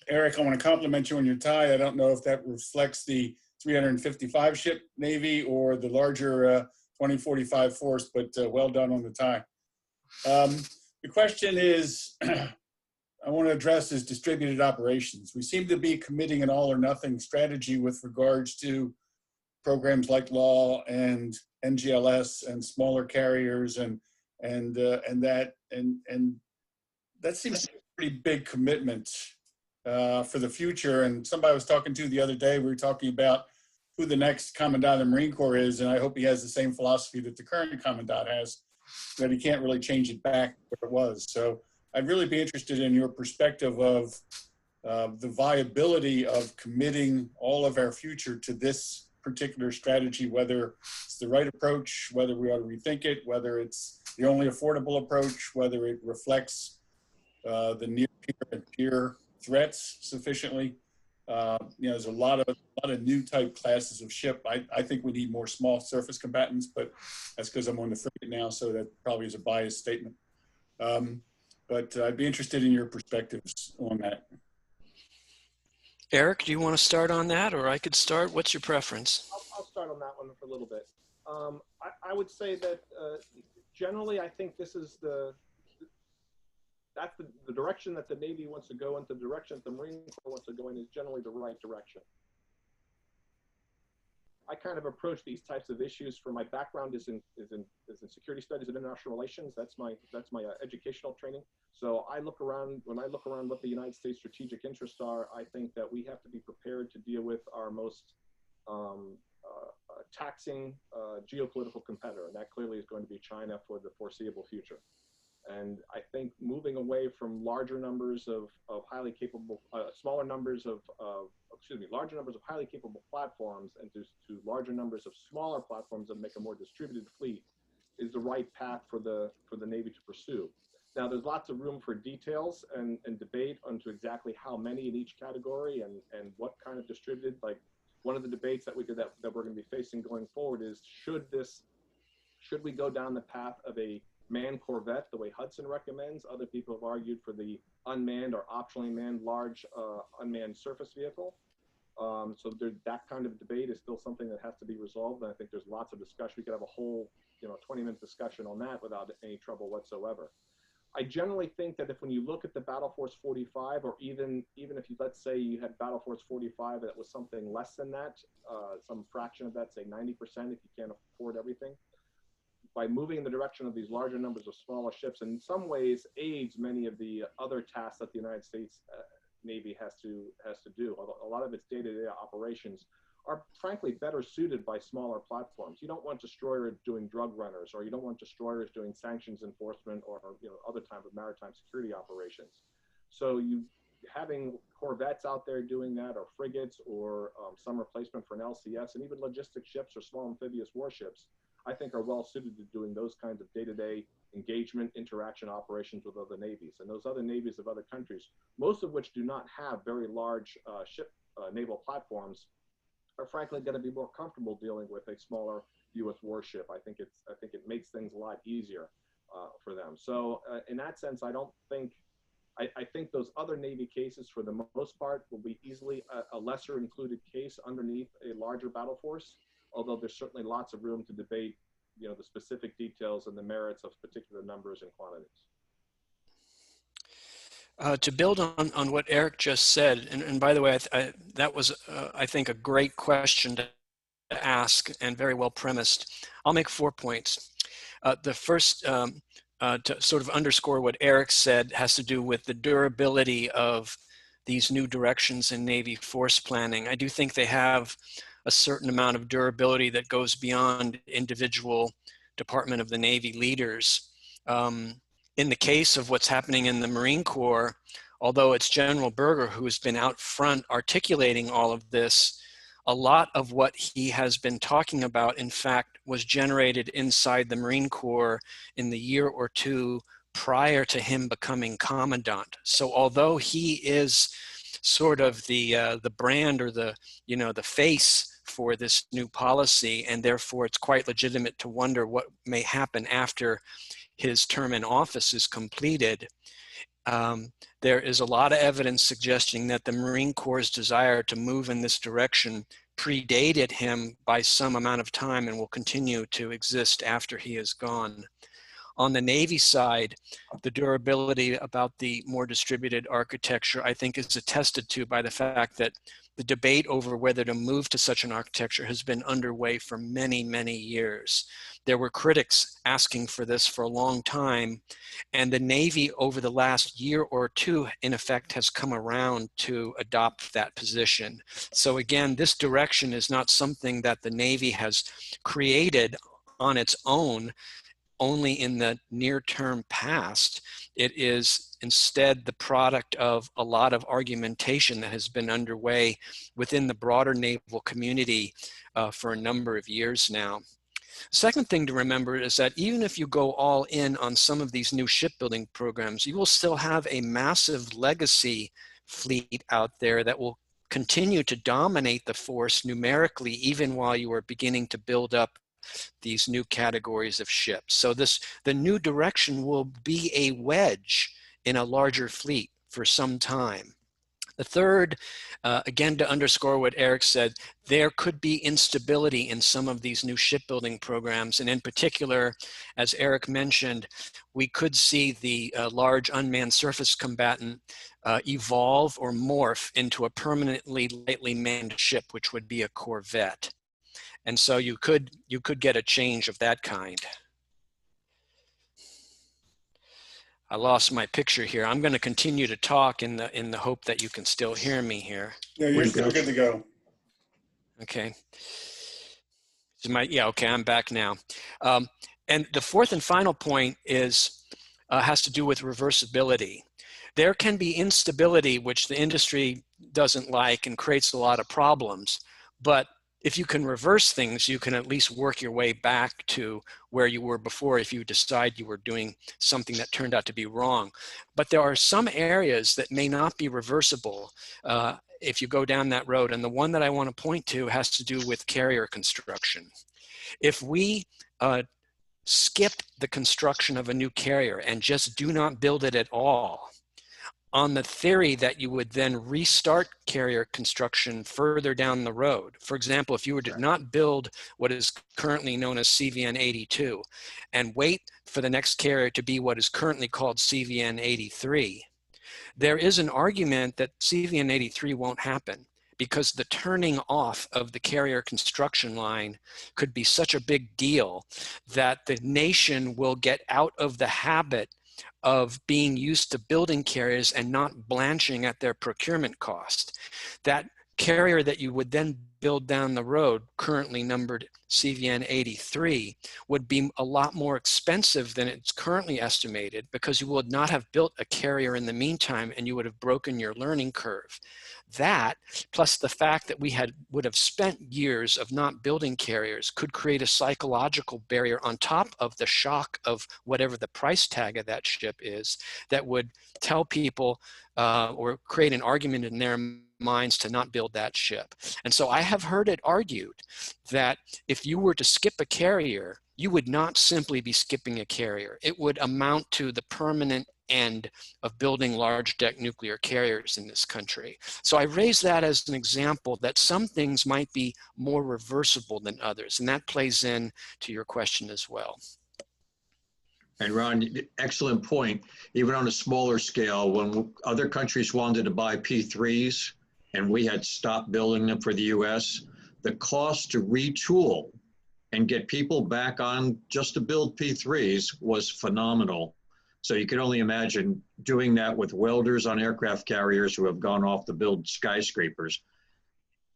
Eric, I want to compliment you on your tie. I don't know if that reflects the 355 ship Navy or the larger 2045 force, but well done on the tie. The question is, I want to address is distributed operations. We seem to be committing an all or nothing strategy with regards to programs like law and NGLS and smaller carriers and that seems to be a pretty big commitment for the future. And somebody I was talking to the other day, we were talking about who the next Commandant of the Marine Corps is, and I hope he has the same philosophy that the current Commandant has, that he can't really change it back where it was. So I'd really be interested in your perspective of the viability of committing all of our future to this particular strategy, whether it's the right approach, whether we ought to rethink it, whether it's the only affordable approach, whether it reflects the near peer and peer threats sufficiently. There's a lot of new type classes of ship. I think we need more small surface combatants, but that's because I'm on the frigate now, so that probably is a biased statement. But I'd be interested in your perspectives on that. Eric, do you want to start on that, or I could start? What's your preference? I'll start on that one for a little bit. I would say that generally, I think this is that's the direction that the Navy wants to go, and the direction that the Marine Corps wants to go in is generally the right direction. I kind of approach these types of issues. For my background is in security studies and international relations. That's my educational training. So when I look around what the United States strategic interests are, I think that we have to be prepared to deal with our most taxing geopolitical competitor, and that clearly is going to be China for the foreseeable future. And I think moving away from larger numbers of highly capable, larger numbers of highly capable platforms and to larger numbers of smaller platforms that make a more distributed fleet is the right path for the Navy to pursue. Now, there's lots of room for details and debate onto exactly how many in each category and what kind of distributed. Like one of the debates that we're going to be facing going forward is should we go down the path of a manned corvette the way Hudson recommends? Other people have argued for the unmanned or optionally manned large unmanned surface vehicle. So that kind of debate is still something that has to be resolved. And I think there's lots of discussion. We could have a whole 20-minute discussion on that without any trouble whatsoever. I generally think that when you look at the Battle Force 45, or even if let's say you had Battle Force 45 that was something less than that, some fraction of that, say 90% if you can't afford everything, by moving in the direction of these larger numbers of smaller ships, in some ways aids many of the other tasks that the United States Navy has to do. A lot of its day-to-day operations are frankly better suited by smaller platforms. You don't want destroyers doing drug runners, or you don't want destroyers doing sanctions enforcement or other type of maritime security operations. So having corvettes out there doing that, or frigates, or some replacement for an LCS, and even logistic ships or small amphibious warships, I think are well suited to doing those kinds of day-to-day engagement, interaction operations with other navies. And those other navies of other countries, most of which do not have very large naval platforms, are frankly going to be more comfortable dealing with a smaller U.S. warship. I think it makes things a lot easier for them. So in that sense, I think those other Navy cases, for the most part, will be easily a lesser included case underneath a larger battle force, although there's certainly lots of room to debate, the specific details and the merits of particular numbers and quantities. To build on what Eric just said, and by the way, that was, I think, a great question to ask and very well premised. I'll make 4 points. The first, to sort of underscore what Eric said, has to do with the durability of these new directions in Navy force planning. I do think they have a certain amount of durability that goes beyond individual Department of the Navy leaders. In the case of what's happening in the Marine Corps, although it's General Berger who's been out front articulating all of this, a lot of what he has been talking about, in fact, was generated inside the Marine Corps in the year or two prior to him becoming commandant. So although he is sort of the brand or the face for this new policy, and therefore it's quite legitimate to wonder what may happen after his term in office is completed, there is a lot of evidence suggesting that the Marine Corps' desire to move in this direction predated him by some amount of time and will continue to exist after he is gone. On the Navy side, the durability about the more distributed architecture, I think, is attested to by the fact that the debate over whether to move to such an architecture has been underway for many, many years. There were critics asking for this for a long time, and the Navy over the last year or two, in effect, has come around to adopt that position. So again, this direction is not something that the Navy has created on its own only in the near-term past. It is instead the product of a lot of argumentation that has been underway within the broader naval community for a number of years now. Second thing to remember is that even if you go all in on some of these new shipbuilding programs, you will still have a massive legacy fleet out there that will continue to dominate the force numerically, even while you are beginning to build up these new categories of ships. So the new direction will be a wedge in a larger fleet for some time. The third, again, to underscore what Eric said, there could be instability in some of these new shipbuilding programs. And in particular, as Eric mentioned, we could see the large unmanned surface combatant evolve or morph into a permanently lightly manned ship, which would be a corvette. And so you could get a change of that kind. I lost my picture here. I'm going to continue to talk in the hope that you can still hear me here. Yeah, you're still good to go. Okay. Yeah, okay, I'm back now. And the fourth and final point is has to do with reversibility. There can be instability, which the industry doesn't like and creates a lot of problems, but if you can reverse things, you can at least work your way back to where you were before if you decide you were doing something that turned out to be wrong. But there are some areas that may not be reversible if you go down that road. And the one that I want to point to has to do with carrier construction. If we skip the construction of a new carrier and just do not build it at all, on the theory that you would then restart carrier construction further down the road. For example, if you were to not build what is currently known as CVN 82 and wait for the next carrier to be what is currently called CVN 83, there is an argument that CVN 83 won't happen because the turning off of the carrier construction line could be such a big deal that the nation will get out of the habit of being used to building carriers and not blanching at their procurement cost. That carrier that you would then build down the road, currently numbered CVN 83, would be a lot more expensive than it's currently estimated because you would not have built a carrier in the meantime and you would have broken your learning curve. That, plus the fact that we would have spent years of not building carriers, could create a psychological barrier on top of the shock of whatever the price tag of that ship is, that would tell people or create an argument in their minds to not build that ship. And so I have heard it argued that if you were to skip a carrier, you would not simply be skipping a carrier. It would amount to the permanent end of building large deck nuclear carriers in this country. So I raise that as an example that some things might be more reversible than others, and that plays in to your question as well. And Ron, excellent point. Even on a smaller scale, when other countries wanted to buy P3s and we had stopped building them for the US, the cost to retool and get people back on just to build P3s was phenomenal. So you can only imagine doing that with welders on aircraft carriers who have gone off to build skyscrapers.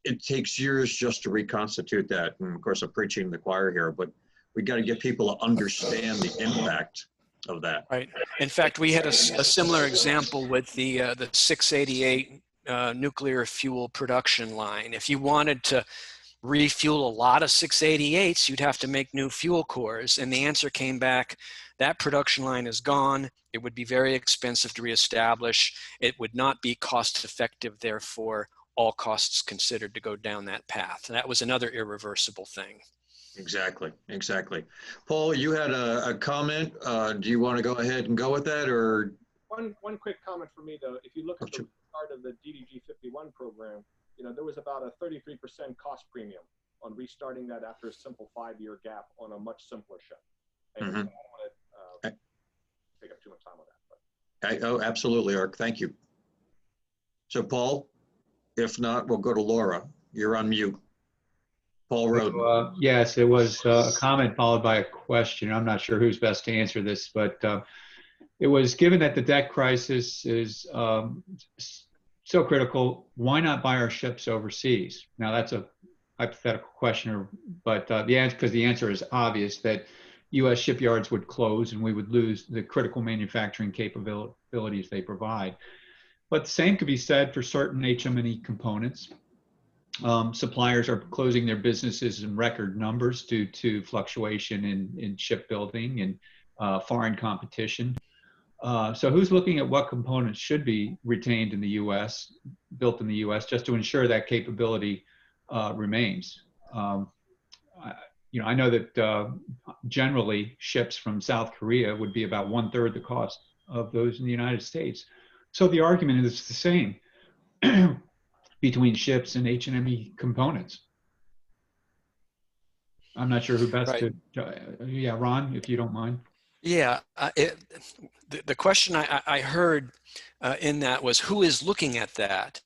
It takes years just to reconstitute that. And of course, I'm preaching to the choir here, but we got to get people to understand the impact of that. Right. In fact, we had a similar example with the 688 nuclear fuel production line. If you wanted to refuel a lot of 688s, you'd have to make new fuel cores. And the answer came back, that production line is gone. It would be very expensive to reestablish. It would not be cost effective, therefore, all costs considered, to go down that path. And that was another irreversible thing. Exactly, exactly. Paul, you had a comment. Do you want to go ahead and go with that, or? One quick comment for me, though. If you look at the start of the DDG 51 program, you know, there was about a 33% cost premium on restarting that after a simple 5-year gap on a much simpler ship. And I don't want to take up too much time on that. But. Oh, absolutely, Ark. Thank you. So, Paul, if not, we'll go to Laura. You're on mute. Paul Roden. Yes, it was a comment followed by a question. I'm not sure who's best to answer this, but it was, given that the debt crisis is so critical, why not buy our ships overseas? Now, that's a hypothetical question, but the answer is obvious, that U.S. shipyards would close and we would lose the critical manufacturing capabilities they provide. But the same could be said for certain HM&E components. Suppliers are closing their businesses in record numbers due to fluctuation in shipbuilding and foreign competition. So who's looking at what components should be retained in the U.S., built in the U.S., just to ensure that capability remains? I know that generally ships from South Korea would be about 1/3 the cost of those in the United States. So the argument is the same between ships and H&M components. I'm not sure who best to, yeah, Ron, if you don't mind. Yeah, the question I heard in that was, who is looking at that?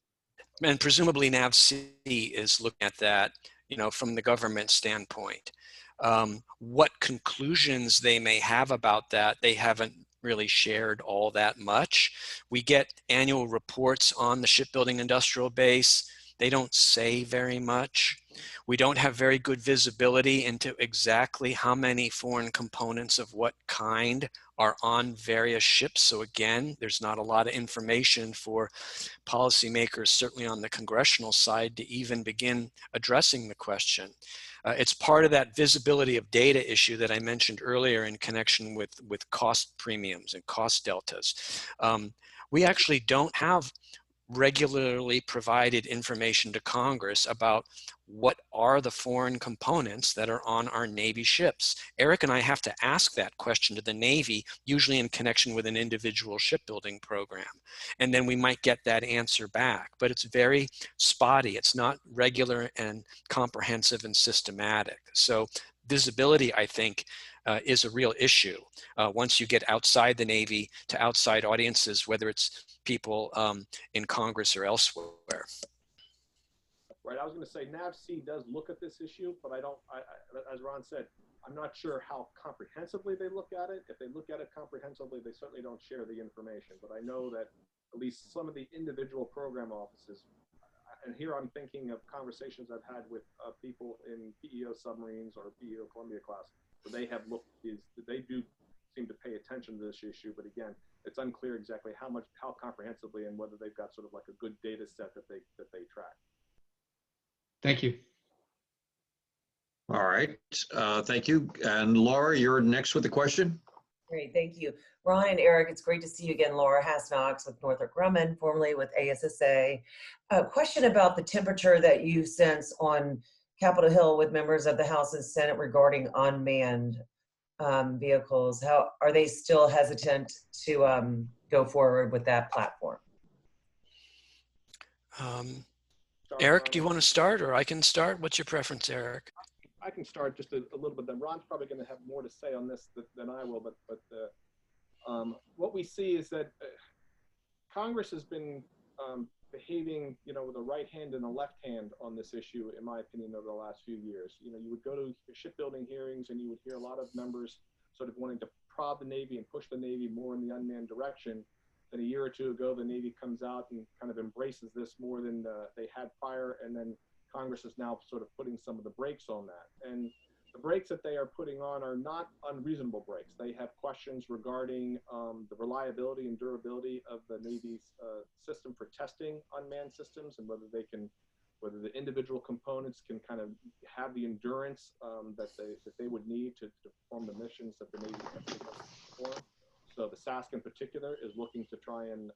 And presumably NAVC is looking at that, you know, from the government standpoint. What conclusions they may have about that, they haven't really shared all that much. We get annual reports on the shipbuilding industrial base. They don't say very much. We don't have very good visibility into exactly how many foreign components of what kind are on various ships. So again, there's not a lot of information for policymakers, certainly on the congressional side, to even begin addressing the question. It's part of that visibility of data issue that I mentioned earlier in connection with cost premiums and cost deltas. We actually don't have regularly provided information to Congress about what are the foreign components that are on our Navy ships. Eric and I have to ask that question to the Navy, usually in connection with an individual shipbuilding program. And then we might get that answer back, but it's very spotty. It's not regular and comprehensive and systematic. So visibility, I think, is a real issue once you get outside the Navy to outside audiences, whether it's people in Congress or elsewhere. Right, I was going to say NAVC does look at this issue, but as Ron said, I'm not sure how comprehensively they look at it. If they look at it comprehensively, they certainly don't share the information. But I know that at least some of the individual program offices, and here I'm thinking of conversations I've had with people in PEO submarines or PEO Columbia class, where they have looked, they do seem to pay attention to this issue. But again, it's unclear exactly how comprehensively, and whether they've got sort of like a good data set that they track. Thank you. All right, thank you. And Laura, you're next with the question. Great, thank you. Ron and Eric, it's great to see you again. Laura Haas-Knox with Northrop Grumman, formerly with ASSA. A question about the temperature that you sense on Capitol Hill with members of the House and Senate regarding unmanned vehicles. How are they still hesitant to go forward with that platform? Eric, do you want to start, or I can start? What's your preference, Eric? I can start just a little bit. Then Ron's probably going to have more to say on this than I will. But what we see is that Congress has been behaving, with a right hand and a left hand on this issue, in my opinion, over the last few years. You would go to shipbuilding hearings and you would hear a lot of members sort of wanting to prod the Navy and push the Navy more in the unmanned direction. Then a year or two ago, the Navy comes out and kind of embraces this more than they had prior, and then Congress is now sort of putting some of the brakes on that. And the brakes that they are putting on are not unreasonable brakes. They have questions regarding the reliability and durability of the Navy's system for testing unmanned systems, and whether the individual components can kind of have the endurance that they would need to perform the missions that the Navy has to perform. So the SASC in particular is looking to try and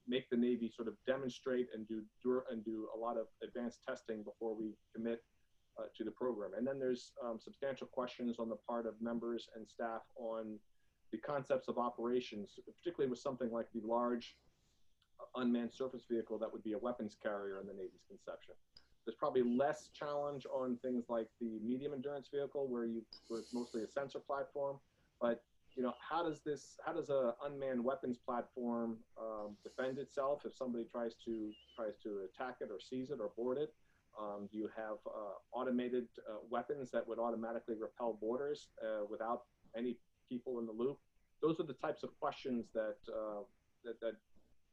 make the Navy sort of demonstrate and do a lot of advanced testing before we commit to the program. And then there's substantial questions on the part of members and staff on the concepts of operations, particularly with something like the large unmanned surface vehicle that would be a weapons carrier in the Navy's conception. There's probably less challenge on things like the medium endurance vehicle where it's mostly a sensor platform, but how does a unmanned weapons platform defend itself if somebody tries to attack it or seize it or board it? Do you have automated weapons that would automatically repel boarders without any people in the loop? Those are the types of questions that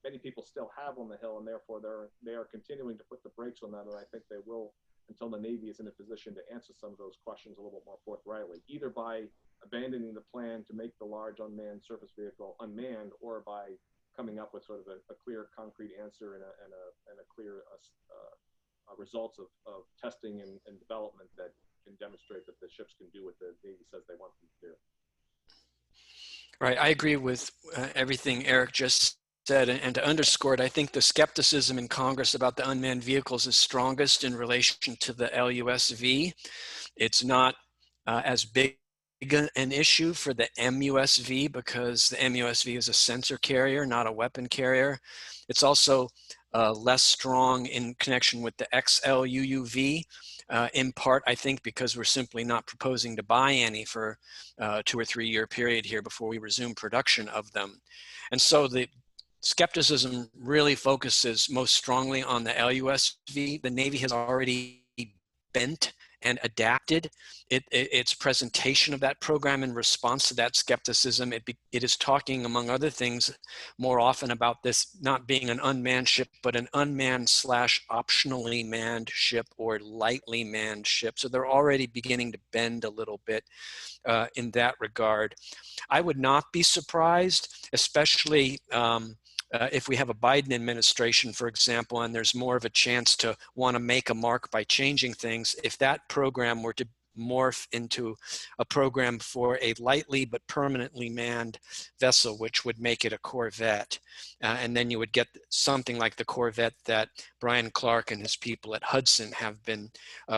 many people still have on the Hill, and therefore they are continuing to put the brakes on that, and I think they will until the Navy is in a position to answer some of those questions a little bit more forthrightly, either by abandoning the plan to make the large unmanned surface vehicle unmanned, or by coming up with sort of a clear, concrete answer and a clear results of testing and development that can demonstrate that the ships can do what the Navy says they want them to do. Right, I agree with everything Eric just said, and to underscore it, I think the skepticism in Congress about the unmanned vehicles is strongest in relation to the LUSV. It's not as big an issue for the MUSV because the MUSV is a sensor carrier, not a weapon carrier. It's also less strong in connection with the XLUUV, in part, I think, because we're simply not proposing to buy any for a 2 or 3 year period here before we resume production of them. And so the skepticism really focuses most strongly on the LUSV. The Navy has already bent and adapted its presentation of that program in response to that skepticism. It is talking, among other things, more often about this not being an unmanned ship, but an unmanned / optionally manned ship or lightly manned ship. So they're already beginning to bend a little bit in that regard. I would not be surprised, especially if we have a Biden administration, for example, and there's more of a chance to want to make a mark by changing things, if that program were to morph into a program for a lightly but permanently manned vessel, which would make it a corvette. And then you would get something like the corvette that Bryan Clark and his people at Hudson have been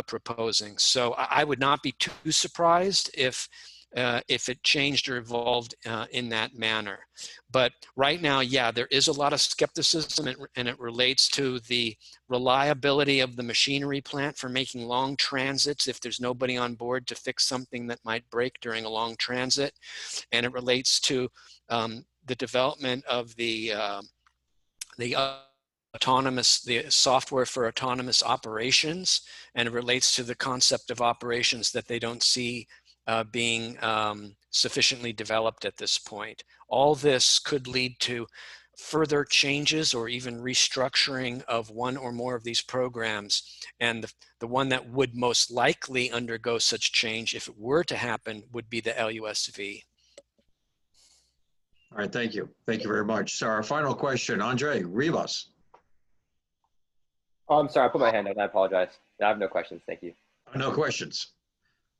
proposing. So I would not be too surprised if it changed or evolved in that manner. But right now, yeah, there is a lot of skepticism, and it relates to the reliability of the machinery plant for making long transits if there's nobody on board to fix something that might break during a long transit. And it relates to the development of the software for autonomous operations, and it relates to the concept of operations that they don't see being sufficiently developed at this point. All this could lead to further changes or even restructuring of one or more of these programs. And the one that would most likely undergo such change, if it were to happen, would be the LUSV. All right, thank you. Thank you very much. So our final question, Andre Rivas. Oh, I'm sorry, I put my hand up. I apologize. I have no questions. Thank you. No questions.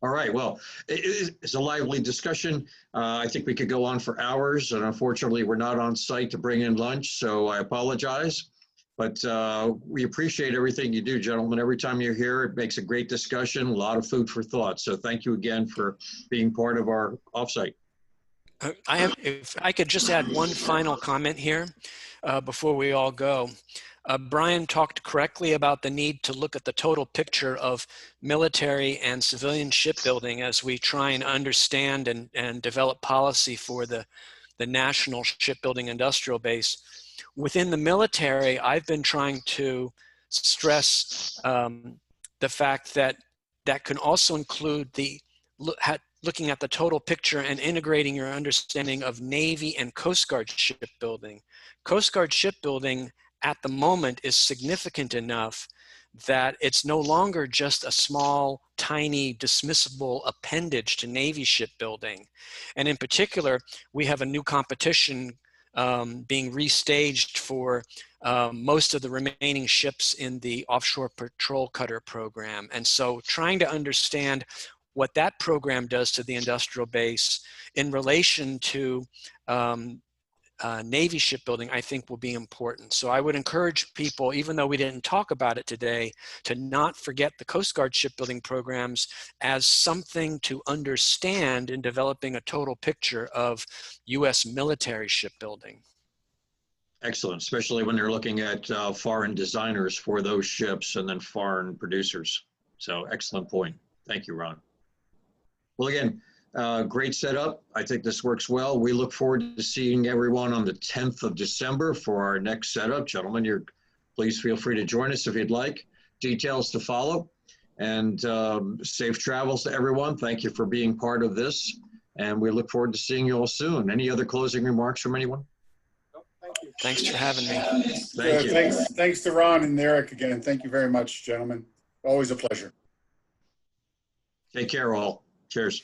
All right, well, it's a lively discussion. I think we could go on for hours, and unfortunately, we're not on site to bring in lunch, so I apologize. But we appreciate everything you do, gentlemen. Every time you're here, it makes a great discussion, a lot of food for thought. So thank you again for being part of our offsite. If I could just add one final comment here before we all go. Bryan talked correctly about the need to look at the total picture of military and civilian shipbuilding as we try and understand and develop policy for the national shipbuilding industrial base. Within the military, I've been trying to stress the fact that that can also include looking at the total picture and integrating your understanding of Navy and Coast Guard shipbuilding. Coast Guard shipbuilding at the moment is significant enough that it's no longer just a small, tiny, dismissible appendage to Navy shipbuilding. And in particular, we have a new competition being restaged for most of the remaining ships in the Offshore Patrol Cutter program. And so trying to understand what that program does to the industrial base in relation to Navy shipbuilding, I think will be important. So I would encourage people, even though we didn't talk about it today, to not forget the Coast Guard shipbuilding programs as something to understand in developing a total picture of U.S. military shipbuilding. Excellent, especially when they're looking at foreign designers for those ships and then foreign producers. So excellent point. Thank you, Ron. Well, again, great setup. I think this works well. We look forward to seeing everyone on the 10th of December for our next setup. Gentlemen, please feel free to join us if you'd like. Details to follow. And safe travels to everyone. Thank you for being part of this. And we look forward to seeing you all soon. Any other closing remarks from anyone? Thank you. Thanks for having me. Thank you. Thanks to Ron and Eric again. Thank you very much, gentlemen. Always a pleasure. Take care, all. Cheers.